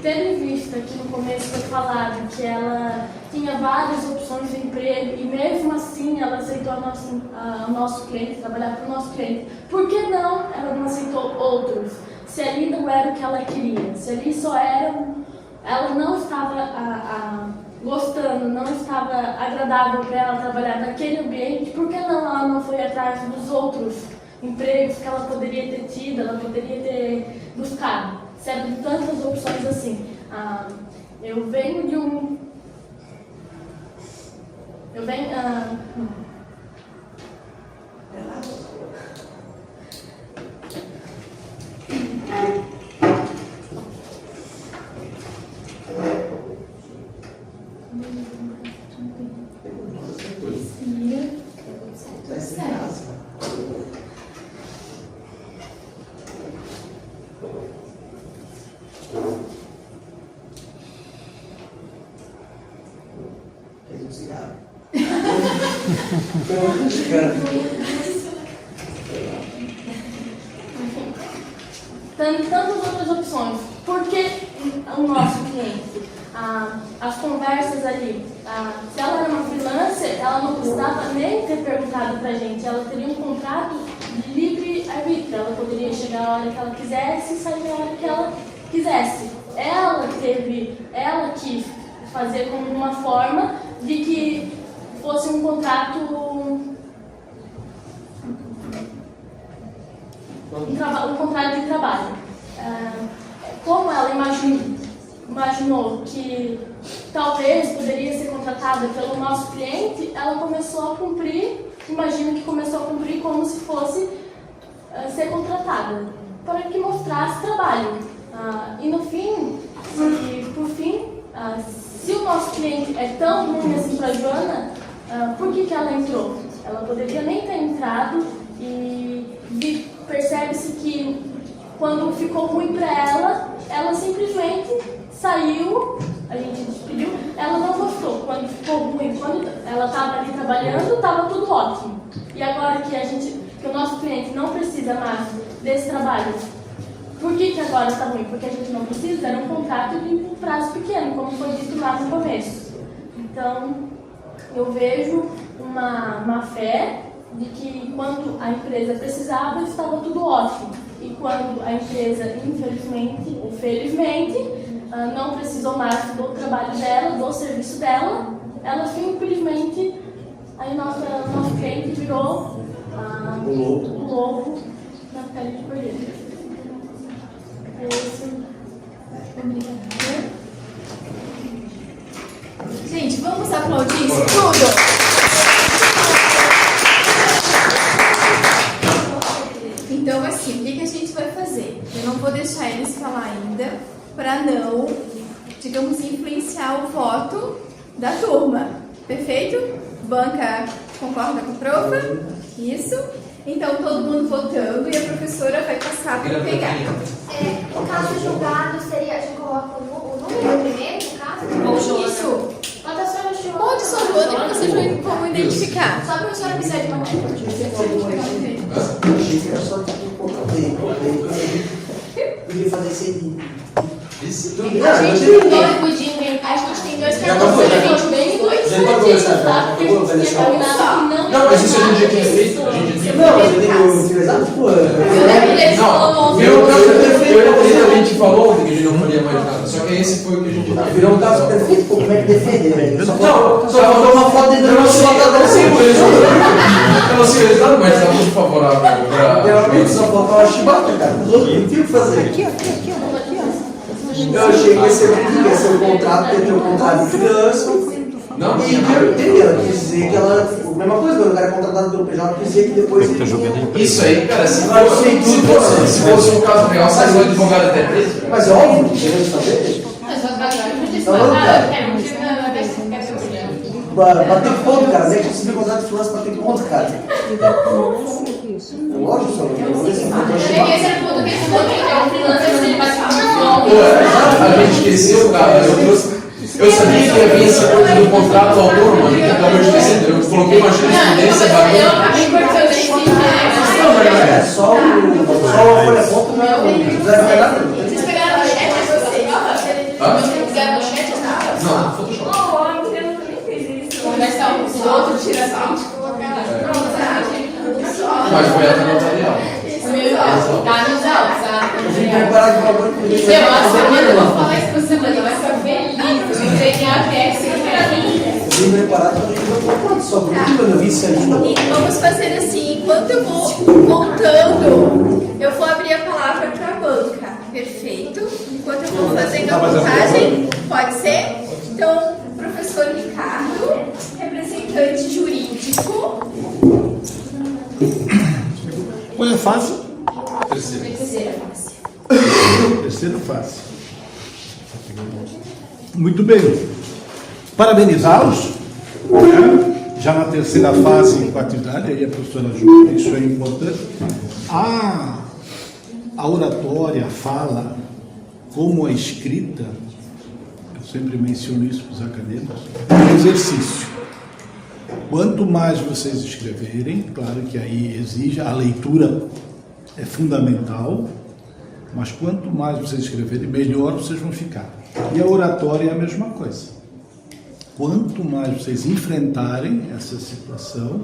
Tendo em vista que no começo foi falado que ela tinha várias opções de emprego e mesmo assim ela aceitou o nosso cliente, trabalhar para o nosso cliente, por que não ela não aceitou outros? Se ali não era o que ela queria, se ali só era, ela não estava gostando, não estava agradável para ela trabalhar naquele ambiente, por que não ela não foi atrás dos outros empregos que ela poderia ter tido, ela poderia ter buscado? Sendo tantas opções assim. Eu venho de um... cigarro. Então, chegando. Tantas outras opções. Por que o nosso cliente? As conversas ali. Se ela era uma freelancer, ela não precisava nem ter perguntado pra gente. Ela teria um contrato de livre arbítrio. Ela poderia chegar a hora que ela quisesse e sair a hora que ela quisesse. Ela quis fazer como uma forma de que fosse um contrato, um contrato de trabalho. Como ela imaginou que talvez poderia ser contratada pelo nosso cliente, ela começou a cumprir, imagino que começou a cumprir como se fosse ser contratada, para que mostrasse trabalho. E no fim, por fim, se o nosso cliente é tão ruim assim para a Joana, por que ela entrou? Ela poderia nem ter entrado e percebe-se que quando ficou ruim para ela simplesmente saiu, a gente despediu, ela não gostou. Quando ficou ruim, quando ela estava ali trabalhando, estava tudo ótimo. E agora que o nosso cliente não precisa mais desse trabalho, por que agora está ruim? Porque a gente não precisa, era um contrato de um prazo pequeno, como foi dito lá no começo. Então, eu vejo uma má fé de que quando a empresa precisava, estava tudo ótimo. E quando a empresa, infelizmente ou felizmente, não precisou mais do trabalho dela, do serviço dela, ela simplesmente, aí nosso cliente virou o lobo na pele de cordeiro. Gente, vamos aplaudir isso tudo? Então, assim, o que a gente vai fazer? Eu não vou deixar eles falar ainda, para não, digamos, influenciar o voto da turma. Perfeito? Banca concorda com o profa? Isso? Então, todo mundo votando e a professora vai passar para pegar. No caso julgado, seria, a gente coloca o número primeiro, no caso? Isso. Votação de Pode só Joana, que vocês vão como identificar. Só para a senhora precisar de uma Achei que era só tipo um pouco podia fazer esse Isso. A gente tem dois pudim, a gente tem dois cartões bem dois. Já pode começar, eu vou fazer só. Não, mas isso a gente já tinha feito. A gente já tinha Não, mas eu tenho utilizado, pô. Não, a gente falou que a gente não faria mais nada. Só que esse foi o que a gente já Virou um caso perfeito, pô, como é que defender, né? Só Não, faltou uma foto dentro do nosso votador. Eu não sei o resultado, mas está muito favorável para. Realmente só faltou uma chibata, cara. Não tinha o que fazer. Aqui, Eu achei que ia ser o contrato, ia ter um contrato de criança. Não, E entendeu? Ela quis dizer que ela. A mesma coisa, quando o cara é contratado pelo PJ, quis dizer que depois. isso aí, cara, se fosse um caso real, saiu o advogado até preso. Mas é óbvio que queremos saber. Bater ponto, cara. Nem que você vê contrato de freelance bater ponto, cara. É lógico, só A gente esqueceu, cara. Eu sabia que havia essa coisa do contrato autônomo, que acabou esquecendo. Eu coloquei uma jurisprudência bacana. Não, mas é só a folha ponto, não é nada. Vocês pegaram no chat, é vocês? Vocês pegaram no chat ou nada? Não, Photoshop. Conversar um com o outro, tira print e colocar. Mas foi até notarial. Tá nos autos, A gente vai parar de falar com ele. eu vou falar isso pra você, mas vai ficar feliz. Você tem a técnica pra mim. Eu vim preparado para a gente não falar só por isso, quando eu vi isso aí. E vamos fazer assim, enquanto eu vou voltando, eu vou abrir a palavra para a banca. Perfeito? Enquanto eu vou fazendo a montagem, pode ser? Então, professor Ricardo, representante jurídico. Qual é a fase? Terceira fase. Terceira fase. Muito bem. Parabenizá-los. Né? Já na terceira fase com a atividade, aí a professora Júlia, isso é importante. A oratória, a fala, como a escrita, sempre menciono isso para os acadêmicos, é um exercício. Quanto mais vocês escreverem, claro que aí exige, a leitura é fundamental, mas quanto mais vocês escreverem, melhor vocês vão ficar. E a oratória é a mesma coisa. Quanto mais vocês enfrentarem essa situação,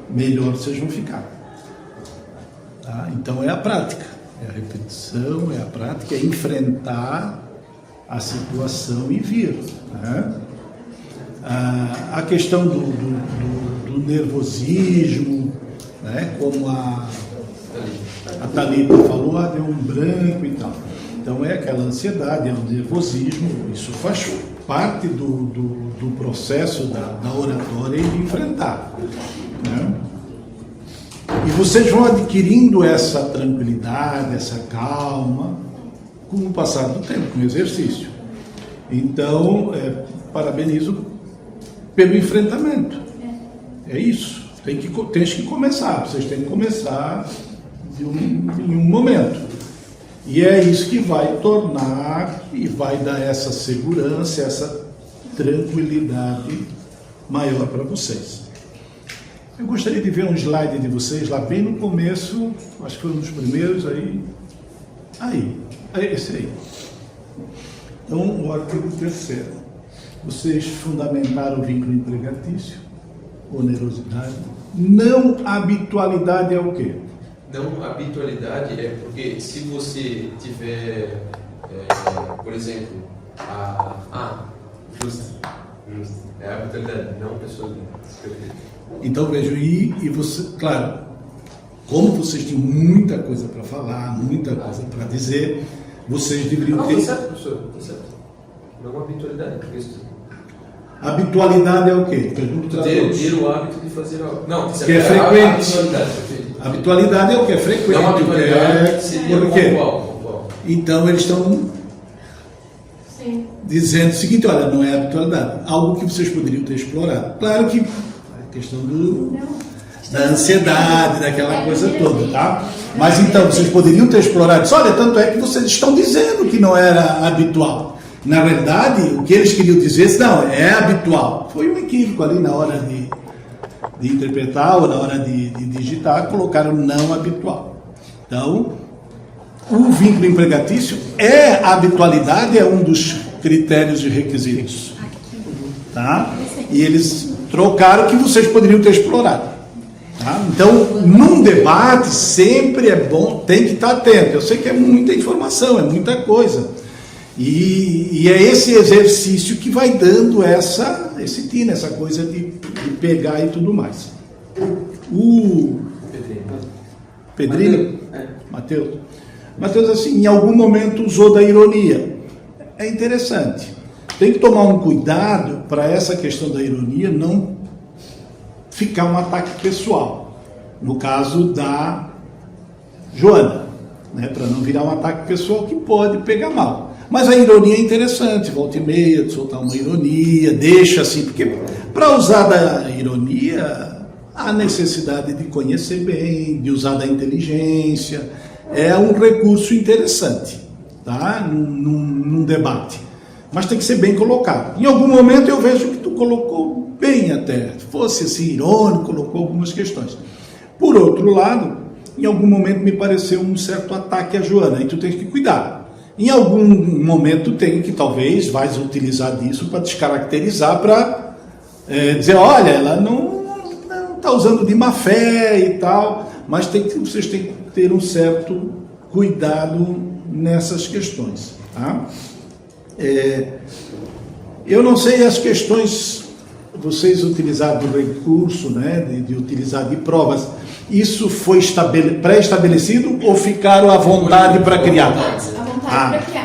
melhor vocês vão ficar. Tá? Então é a prática, é a repetição, é a prática, é enfrentar a situação e vir. Né? A questão do nervosismo, né? Como a Thalita falou, deu um branco e tal. Então é aquela ansiedade, é o nervosismo, isso faz parte do processo da oratória e de enfrentar. Né? E vocês vão adquirindo essa tranquilidade, essa calma, com o passar do tempo, com o exercício. Então, parabenizo pelo enfrentamento. É isso. Tens que começar. Vocês têm que começar em um momento. E é isso que vai tornar e vai dar essa segurança, essa tranquilidade maior para vocês. Eu gostaria de ver um slide de vocês lá bem no começo, acho que foi um dos primeiros aí. Esse aí. Então, o artigo 3º. Vocês fundamentaram o vínculo empregatício, onerosidade. Não habitualidade é o quê? Não habitualidade é porque se você tiver, por exemplo, justo. É a habitualidade, não pessoa. Então vejam, e você, claro, como vocês tinham muita coisa para falar, muita coisa para dizer, vocês deveriam ter. Não, tá certo, professor, tá certo. Não habitualidade, habitualidade é o quê? Ter o hábito de fazer algo. Não, que é frequente. Habitualidade é o que é frequente. Não, habitualidade seria por quê? Pontual. Então eles estão dizendo o seguinte, olha, não é habitualidade. Algo que vocês poderiam ter explorado. Claro que a questão da ansiedade, daquela coisa toda, tá? Mas então, vocês poderiam ter explorado isso. Olha, tanto é que vocês estão dizendo que não era habitual. Na verdade, o que eles queriam dizer, não, é habitual. Foi um equívoco ali na hora de interpretar ou na hora de digitar, colocaram não habitual. Então, o vínculo empregatício a habitualidade é um dos critérios de requisitos. Tá? E eles trocaram que vocês poderiam ter explorado. Tá? Então, num debate, sempre é bom, tem que estar atento. Eu sei que é muita informação, é muita coisa. E é esse exercício que vai dando esse tino, essa coisa de pegar e tudo mais. O Pedrinho? Mateus, assim, em algum momento usou da ironia. É interessante. Tem que tomar um cuidado para essa questão da ironia não ficar um ataque pessoal. No caso da Joana, né? Para não virar um ataque pessoal que pode pegar mal. Mas a ironia é interessante, volta e meia, soltar uma ironia, deixa assim, porque para usar da ironia, há necessidade de conhecer bem, de usar da inteligência, é um recurso interessante, tá? Num debate. Mas tem que ser bem colocado. Em algum momento eu vejo que tu colocou bem até, fosse assim irônico, colocou algumas questões. Por outro lado, em algum momento me pareceu um certo ataque à Joana, e tu tens que cuidar. Em algum momento tem que talvez vais utilizar disso para descaracterizar, para dizer, olha, ela não está usando de má fé e tal, mas vocês têm que ter um certo cuidado nessas questões. Tá? Eu não sei as questões, vocês utilizaram do recurso, né, de utilizar de provas, isso foi pré-estabelecido ou ficaram à vontade para criar?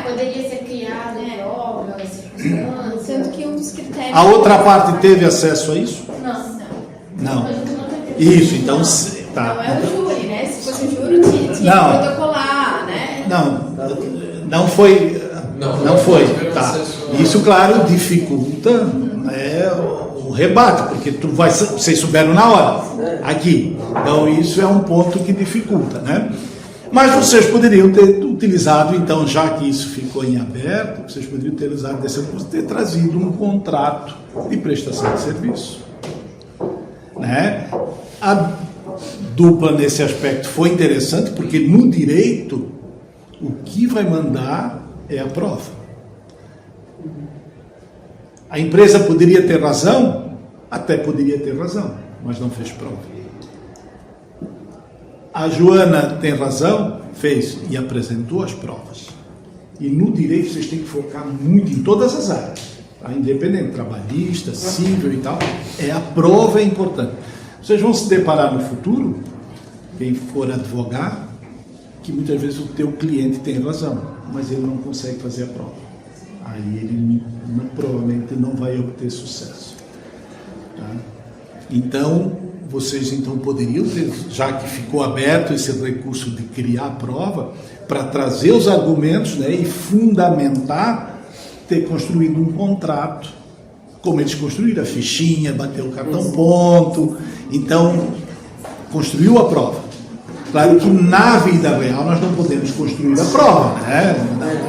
Poderia ser criado em provas, circunstâncias. Tanto que um dos critérios... A outra parte teve acesso a isso? Não. Isso, então... Tá. Não é o júri, né? Se fosse o júri, tinha que protocolar, né? Não foi. Não foi. Tá. Isso, claro, dificulta o rebate, porque vocês souberam na hora, aqui. Então, isso é um ponto que dificulta, né? Mas vocês poderiam ter utilizado, então, já que isso ficou em aberto, vocês poderiam ter usado desse recurso, ter trazido um contrato de prestação de serviço. Né? A dupla, nesse aspecto, foi interessante, porque no direito, o que vai mandar é a prova. A empresa poderia ter razão? Até poderia ter razão, mas não fez prova. A Joana tem razão? Fez e apresentou as provas. E no direito vocês têm que focar muito em todas as áreas, tá? Independente, trabalhista, civil e tal. A prova é importante. Vocês vão se deparar no futuro, quem for advogar, que muitas vezes o teu cliente tem razão, mas ele não consegue fazer a prova. Aí ele provavelmente não vai obter sucesso. Tá? Então, vocês poderiam ter, já que ficou aberto esse recurso de criar a prova, para trazer os argumentos, né, e fundamentar, ter construído um contrato, como eles construíram a fichinha, bateu o cartão ponto, então construiu a prova. Claro que na vida real nós não podemos construir a prova, né?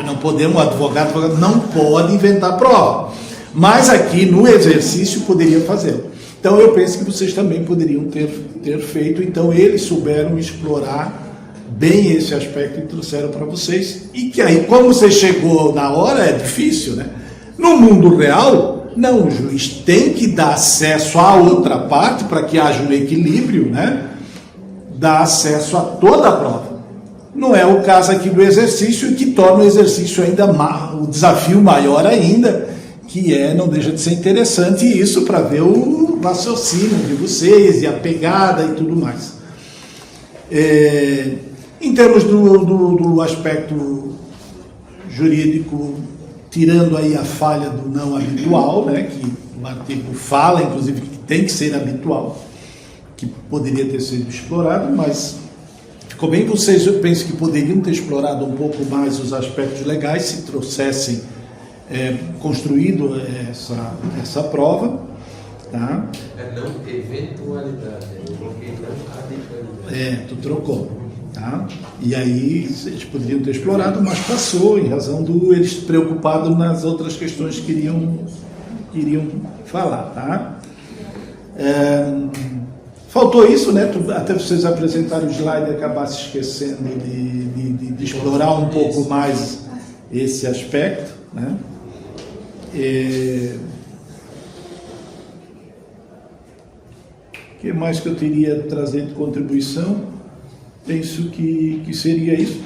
Não podemos, o advogado não pode inventar prova, mas aqui no exercício poderia fazer. Então eu penso que vocês também poderiam ter feito, então eles souberam explorar bem esse aspecto e trouxeram para vocês, e que aí, como você chegou na hora, é difícil, né? No mundo real, não, o juiz tem que dar acesso à outra parte para que haja um equilíbrio, né? Dá acesso a toda a prova. Não é o caso aqui do exercício, que torna o exercício ainda o desafio maior ainda, que não deixa de ser interessante isso para ver o raciocínio de vocês e a pegada e tudo mais. Em termos do aspecto jurídico, tirando aí a falha do não habitual, né, que o artigo fala, inclusive, que tem que ser habitual, que poderia ter sido explorado, mas ficou bem. Vocês, eu penso que poderiam ter explorado um pouco mais os aspectos legais se trouxessem construído essa prova, tá? Não eventualidade, eu coloquei não radicalidade. Tu trocou, tá? E aí eles poderiam ter explorado, mas passou, em razão eles preocupados nas outras questões que queriam falar, tá? Faltou isso, né? Até vocês apresentarem o slide e acabar se esquecendo de explorar um pouco mais esse aspecto, né? O que mais que eu teria trazer de contribuição? Penso que seria isso.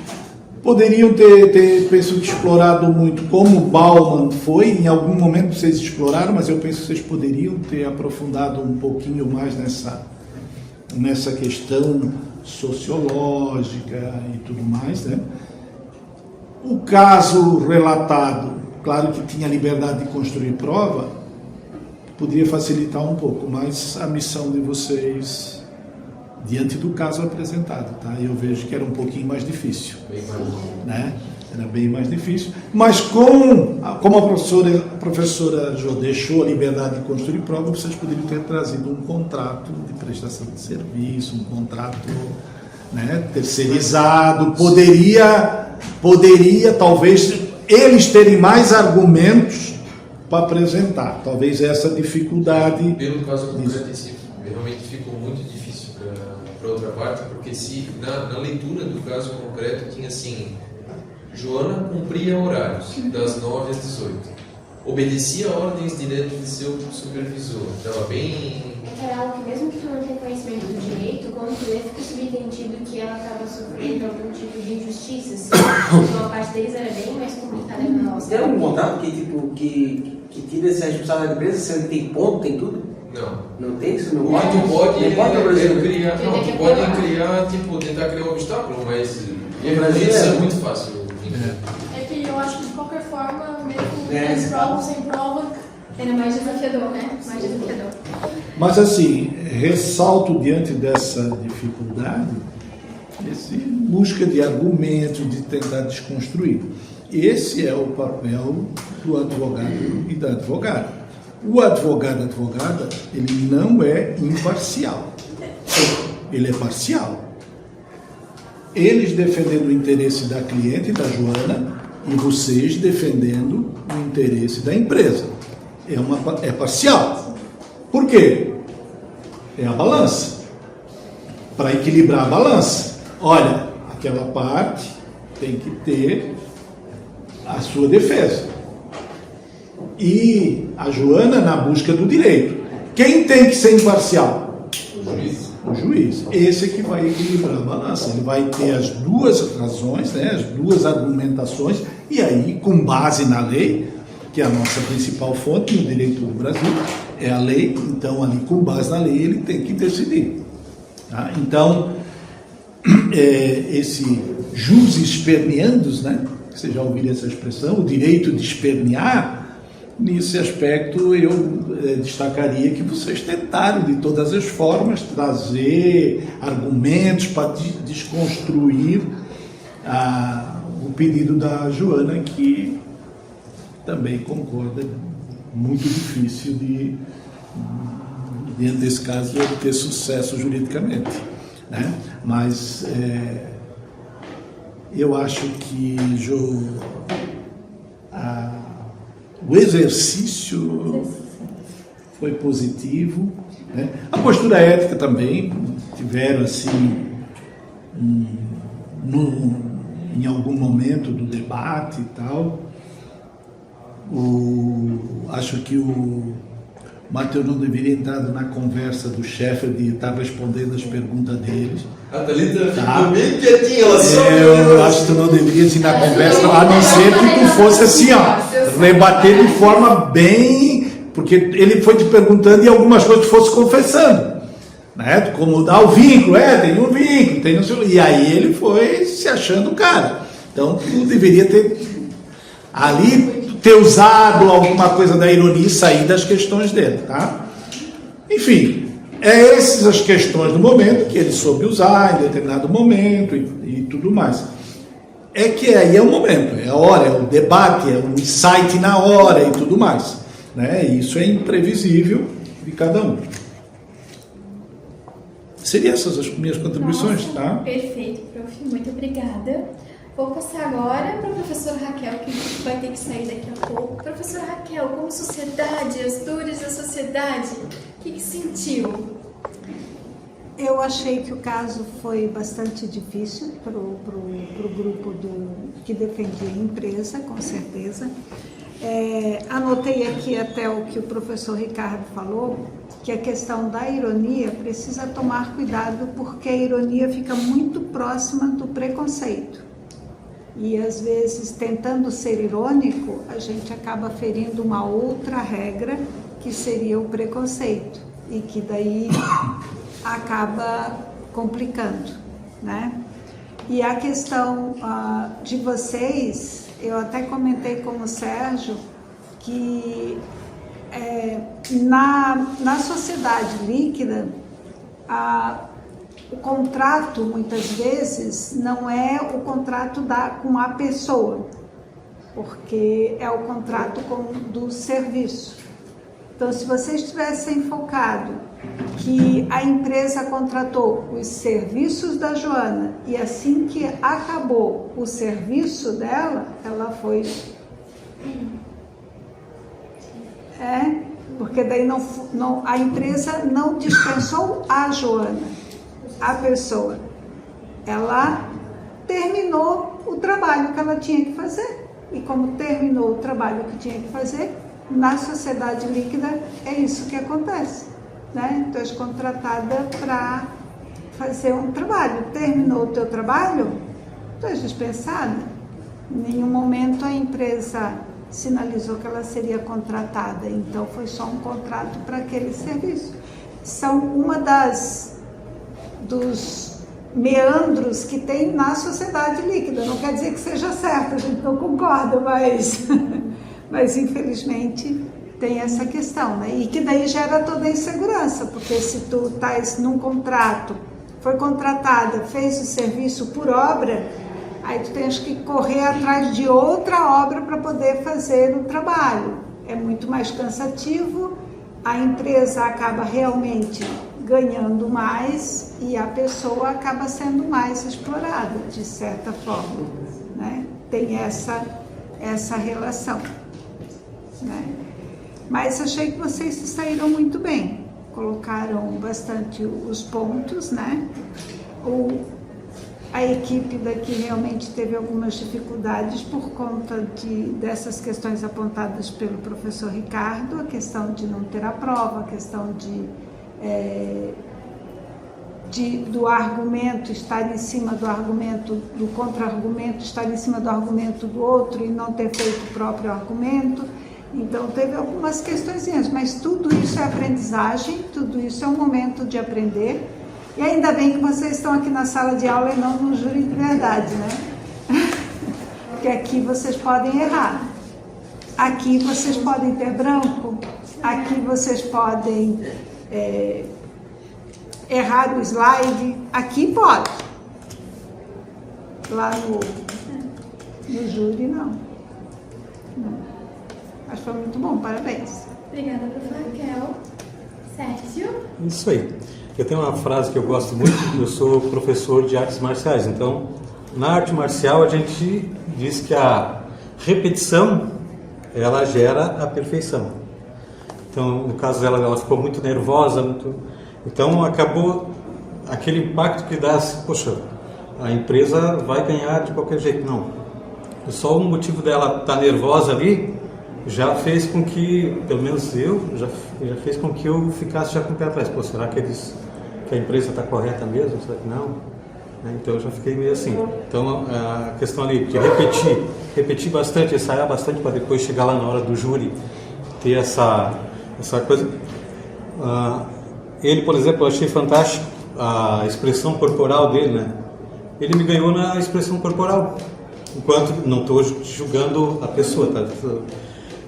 Poderiam ter penso que explorado muito, como o Bauman foi, em algum momento vocês exploraram, mas eu penso que vocês poderiam ter aprofundado um pouquinho mais nessa questão sociológica e tudo mais, né? O caso relatado, claro que tinha liberdade de construir prova, poderia facilitar um pouco, mas a missão de vocês diante do caso apresentado, tá? Eu vejo que era um pouquinho mais difícil, né? Era bem mais difícil, mas como a professora Jo deixou a liberdade de construir prova, vocês poderiam ter trazido um contrato de prestação de serviço, um contrato, né, terceirizado, poderia talvez eles terem mais argumentos para apresentar, talvez essa dificuldade. Pelo caso concreto em si, realmente ficou muito difícil para outra parte, porque se na leitura do caso concreto tinha assim: Joana cumpria horários das 9 às 18, obedecia ordens diretas de seu supervisor, estava bem. Era algo que, mesmo que tu não tenha conhecimento do direito, quando tu lê, fica subentendido que ela estava sofrendo algum tipo de injustiça, assim. Então a parte deles era bem mais complicada que a nossa. Tem algum contrato que tira essa responsabilidade da empresa, se ele tem ponto, tem tudo? Não. Não tem isso? Não Mas tu pode criar, criar, tentar criar um obstáculo, mas no Brasil isso é muito fácil. É que eu acho que de qualquer forma, mesmo com prova ou sem prova, Era mais desafiador, né? Mais desafiador. Mas assim, ressalto diante dessa dificuldade, esse busca de argumentos, de tentar desconstruir. Esse é o papel do advogado e da advogada. O advogado, advogada, ele não é imparcial. Ele é parcial. eles defendendo o interesse da cliente, da Joana, e vocês defendendo o interesse da empresa. É parcial. Por quê? É a balança. Para equilibrar a balança. Olha, aquela parte tem que ter a sua defesa. E a Joana na busca do direito. Quem tem que ser imparcial? O juiz. O juiz. Esse é que vai equilibrar a balança. Ele vai ter as duas razões, né, as duas argumentações, e aí, com base na lei, que é a nossa principal fonte no direito do Brasil, é a lei, então ali com base na lei ele tem que decidir. Tá? Então, esse jus esperneandus, né? Vocês já ouviram essa expressão, o direito de espernear, nesse aspecto eu destacaria que vocês tentaram de todas as formas trazer argumentos para desconstruir o pedido da Joana, que também concorda, muito difícil de, dentro desse caso, ter sucesso juridicamente, né? Mas eu acho que o exercício foi positivo, né? A postura ética também tiveram assim em algum momento do debate e tal. Acho que o Matheus não deveria entrar na conversa do chefe de estar respondendo as perguntas deles. A Thalita ficou bem quietinha. Eu acho que tu não deveria ir na conversa, a não ser que tu fosse assim, ó, rebater de forma bem... Porque ele foi te perguntando e algumas coisas tu fosse confessando. Né? Como dá o vínculo, tem um vínculo, tem não sei, e aí ele foi se achando o cara. Então tu deveria ter usado alguma coisa da ironia e sair das questões dele, tá? Enfim, essas as questões do momento que ele soube usar em determinado momento e tudo mais. É que aí é o momento, é a hora, é o debate, é o insight na hora e tudo mais, né? Isso é imprevisível de cada um. Seriam essas as minhas contribuições, Nossa, tá? Perfeito, prof. Muito obrigada. Vou passar agora para a professora Raquel, que vai ter que sair daqui a pouco. Professora Raquel, como sociedade, as dores da sociedade, o que sentiu? Eu achei que o caso foi bastante difícil para o grupo que defendia a empresa, com certeza. Anotei aqui até o que o professor Ricardo falou, que a questão da ironia precisa tomar cuidado, porque a ironia fica muito próxima do preconceito. E às vezes, tentando ser irônico, a gente acaba ferindo uma outra regra, que seria o preconceito, e que daí acaba complicando, né? E a questão de vocês, eu até comentei com o Sérgio que na sociedade líquida, o contrato, muitas vezes, não é o contrato com a pessoa, porque é o contrato do serviço. Então, se vocês tivessem focado que a empresa contratou os serviços da Joana e assim que acabou o serviço dela, ela foi... porque daí a empresa não dispensou a Joana, a pessoa. Ela terminou o trabalho que ela tinha que fazer. E como terminou o trabalho que tinha que fazer, na sociedade líquida é isso que acontece, né? Tu és contratada para fazer um trabalho. Terminou o teu trabalho, tu és dispensada. Em nenhum momento a empresa sinalizou que ela seria contratada, então foi só um contrato para aquele serviço. São uma dos meandros que tem na sociedade líquida. Não quer dizer que seja certo, a gente não concorda, mas infelizmente tem essa questão, né? E que daí gera toda a insegurança, porque se tu estás num contrato, foi contratada, fez o serviço por obra, aí tu tens que correr atrás de outra obra para poder fazer o trabalho. É muito mais cansativo, a empresa acaba realmente ganhando mais e a pessoa acaba sendo mais explorada, de certa forma, né? Tem essa relação, né? Mas achei que vocês se saíram muito bem, colocaram bastante os pontos, né? A equipe daqui realmente teve algumas dificuldades por conta dessas questões apontadas pelo professor Ricardo, a questão de não ter a prova, a questão do argumento estar em cima do argumento, do contra-argumento estar em cima do argumento do outro e não ter feito o próprio argumento. Então teve algumas questões, mas tudo isso é aprendizagem, tudo isso é um momento de aprender. E ainda bem que vocês estão aqui na sala de aula e não no júri de verdade, né? Porque aqui vocês podem errar. Aqui vocês podem ter branco. Aqui vocês podem errar o slide. Aqui pode. Lá no júri, não. Acho que foi muito bom, parabéns. Obrigada, professora Raquel. Sérgio? Isso aí. Eu tenho uma frase que eu gosto muito, eu sou professor de artes marciais, então na arte marcial a gente diz que a repetição ela gera a perfeição. Então no caso dela, ela ficou muito nervosa, então acabou aquele impacto que dá, poxa, a empresa vai ganhar de qualquer jeito. Não, só o motivo dela estar nervosa ali já fez com que, pelo menos eu, já fez com que eu ficasse já com o pé atrás. Pô, será que a empresa está correta mesmo? Será que não? Então eu já fiquei meio assim. Então a questão ali de repetir bastante, ensaiar bastante para depois chegar lá na hora do júri, ter essa coisa. Ele, por exemplo, eu achei fantástico a expressão corporal dele, né? Ele me ganhou na expressão corporal, enquanto não estou julgando a pessoa, tá?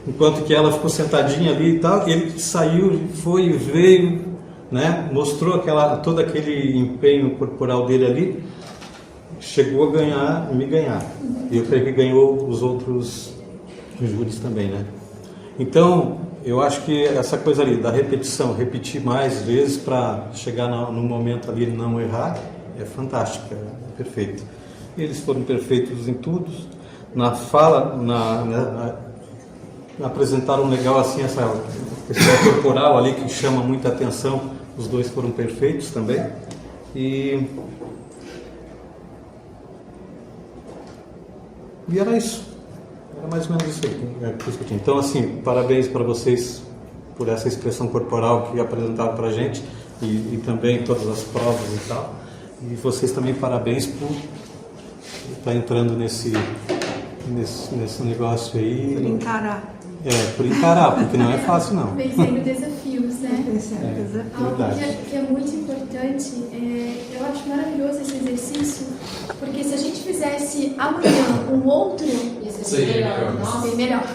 Enquanto que ela ficou sentadinha ali e tal, ele saiu, foi e veio, né? Mostrou todo aquele empenho corporal dele ali, chegou a me ganhar. E eu creio que ganhou os outros júris também, né? Então, eu acho que essa coisa ali da repetição, repetir mais vezes para chegar no momento ali e não errar, é fantástica, é perfeito. Eles foram perfeitos em tudo. Na fala, apresentaram legal assim essa questão corporal ali que chama muita atenção. Os dois foram perfeitos também. E era isso. Era mais ou menos isso aí. Então, assim, parabéns para vocês por essa expressão corporal que apresentaram para a gente e também todas as provas e tal. E vocês também parabéns por estar entrando nesse negócio aí. Por encarar. Por encarar, porque não é fácil não. Vencendo desafios, né? Vencendo desafios. Algo que é muito importante, eu acho maravilhoso esse exercício, porque se a gente fizesse amanhã um outro, seria melhor.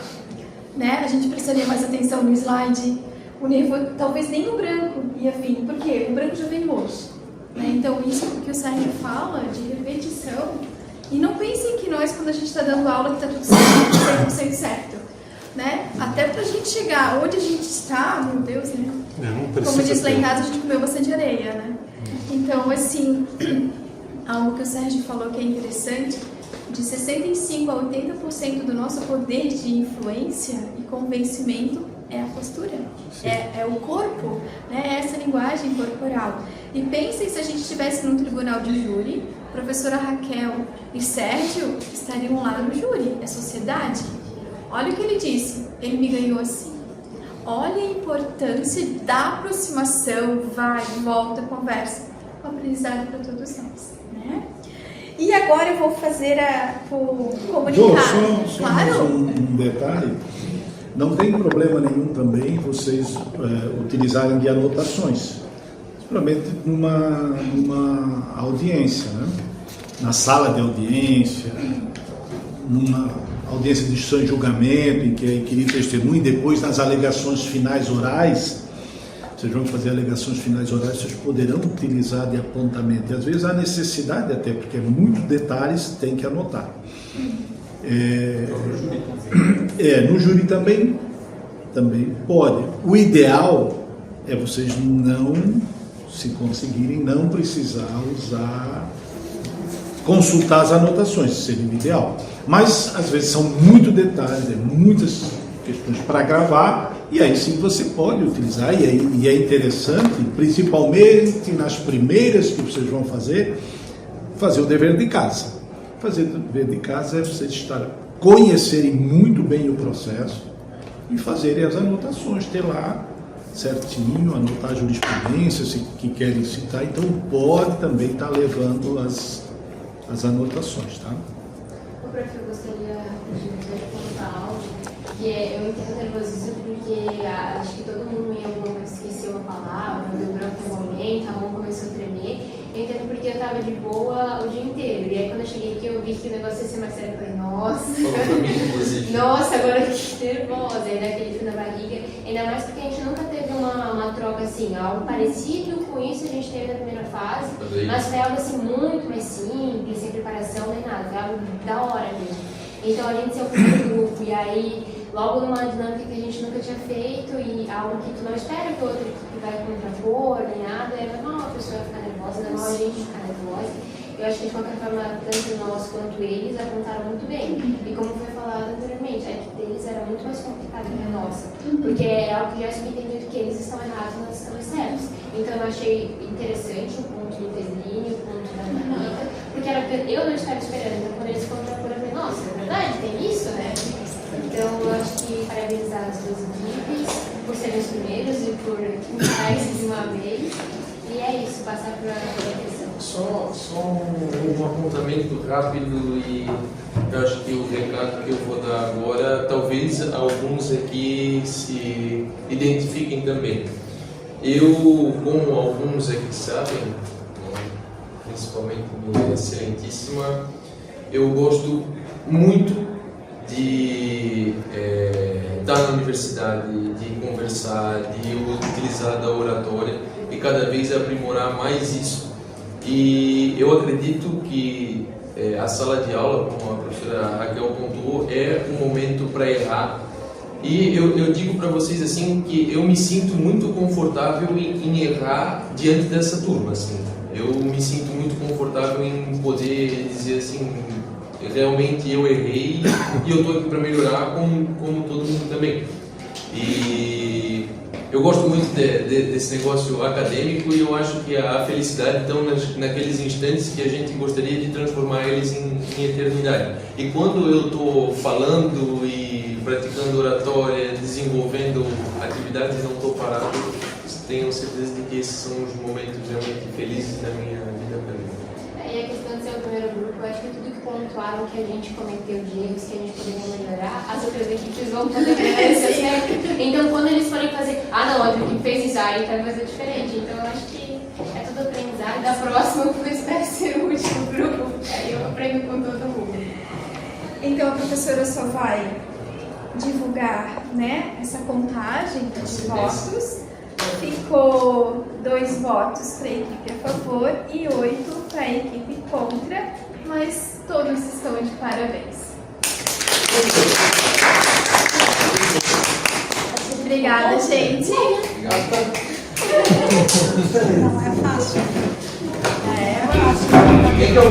Né? A gente prestaria mais atenção no slide, o nervo, talvez nem o branco ia vir, porque o branco já vem hoje. Né? Então, isso que o Sérgio fala de repetição, e não pensem que nós, quando a gente está dando aula, que está tudo certo, 100% certo. Né? Até para a gente chegar onde a gente está, meu Deus, né? Como diz lá em casa, a gente comeu bastante areia, né? Então, assim, algo que o Sérgio falou que é interessante, de 65% a 80% do nosso poder de influência e convencimento é a postura, é o corpo, né? É essa linguagem corporal. E pensem se a gente estivesse num tribunal de júri, professora Raquel e Sérgio estariam lá no júri, é sociedade. Olha o que ele disse, ele me ganhou assim. Olha a importância da aproximação, vai, volta, conversa. Um aprendizado para todos nós, né? E agora eu vou fazer o comunicado. Só mais um detalhe. Não tem problema nenhum também vocês utilizarem de anotações. Principalmente numa audiência, né? Na sala de audiência, numa audiência de instrução e julgamento, em que a inquirida testemunha, e depois nas alegações finais orais, vocês vão fazer alegações finais orais, vocês poderão utilizar de apontamento. E às vezes há necessidade até, porque muitos detalhes tem que anotar. No júri também pode. O ideal é vocês não se conseguirem não precisar consultar as anotações, seria o ideal. Mas, às vezes, são muito detalhes, muitas questões para gravar, e aí sim você pode utilizar, e é interessante, principalmente nas primeiras que vocês vão fazer o dever de casa. Fazer o dever de casa é vocês conhecerem muito bem o processo e fazerem as anotações, ter lá certinho, anotar a jurisprudência que querem citar, então pode também estar levando as anotações, tá? O prof, eu gostaria de contar algo, que eu entendo nervosismo porque acho que todo mundo em algum momento esqueceu a palavra, deu branco no momento, a mão começou a tremer. Eu entendo porque eu tava de boa o dia inteiro. E aí quando eu cheguei aqui eu vi que o negócio ia ser mais sério. Eu falei, nossa, agora eu fiquei nervosa. Aí daquele frio na barriga. Ainda mais porque a gente nunca teve uma troca assim, algo parecido com isso a gente teve na primeira fase. Mas foi algo assim muito mais simples, sem preparação nem nada. Foi algo da hora mesmo. Então a gente se ocupou do grupo. E aí, logo numa dinâmica que a gente nunca tinha feito e algo que tu não espera que o outro vai contrapor, nem nada, é normal a pessoa ficar nervosa, é normal a gente ficar nervosa. Eu acho que de qualquer forma, tanto nós quanto eles apontaram muito bem. E como foi falado anteriormente, a equipe deles era muito mais complicada que a nossa, porque é algo que já é subentendido que eles estão errados e nós estamos certos. Então eu achei interessante o ponto do Pedrinho, o ponto da Marita, porque era eu não estava esperando, então quando eles contraporam, eu falei, nossa, é verdade, tem isso, né? Então eu acho que parabenizar as duas equipes por serem os primeiros e por tentar isso de uma vez. E é isso, passar para a atenção. Só um apontamento rápido e eu acho que o recado que eu vou dar agora, talvez alguns aqui se identifiquem também. Eu, como alguns aqui sabem, principalmente minha excelentíssima, eu gosto muito de estar na universidade, de conversar, de utilizar da oratória e cada vez aprimorar mais isso. E eu acredito que a sala de aula, como a professora Raquel pontuou, é um momento para errar. E eu digo para vocês assim que eu me sinto muito confortável em errar diante dessa turma. Assim. Eu me sinto muito confortável em poder dizer assim, realmente eu errei e eu estou aqui para melhorar como todo mundo também. E eu gosto muito desse negócio acadêmico e eu acho que a felicidade está naqueles instantes que a gente gostaria de transformar eles em eternidade. E quando eu estou falando e praticando oratória, desenvolvendo atividades, não estou parado, tenho certeza de que esses são os momentos realmente felizes da minha vida acadêmica. E a questão de ser o primeiro grupo, eu acho que tudo que pontuaram que a gente cometeu de erros que a gente poderia melhorar, as outras equipes vão poder melhorar esse aspecto. Então, quando eles forem fazer, não, a outra equipe fez isso, aí vai fazer diferente. Então, eu acho que é tudo aprendizado. Da próxima, eu espero ser o último grupo, aí eu aprendo com todo mundo. Então, a professora só vai divulgar, né, essa contagem de votos. Ficou 2 votos para a equipe a favor e 8 para a equipe contra, mas todos estão de parabéns. Obrigada, gente. Não é fácil. É fácil. Quem que é o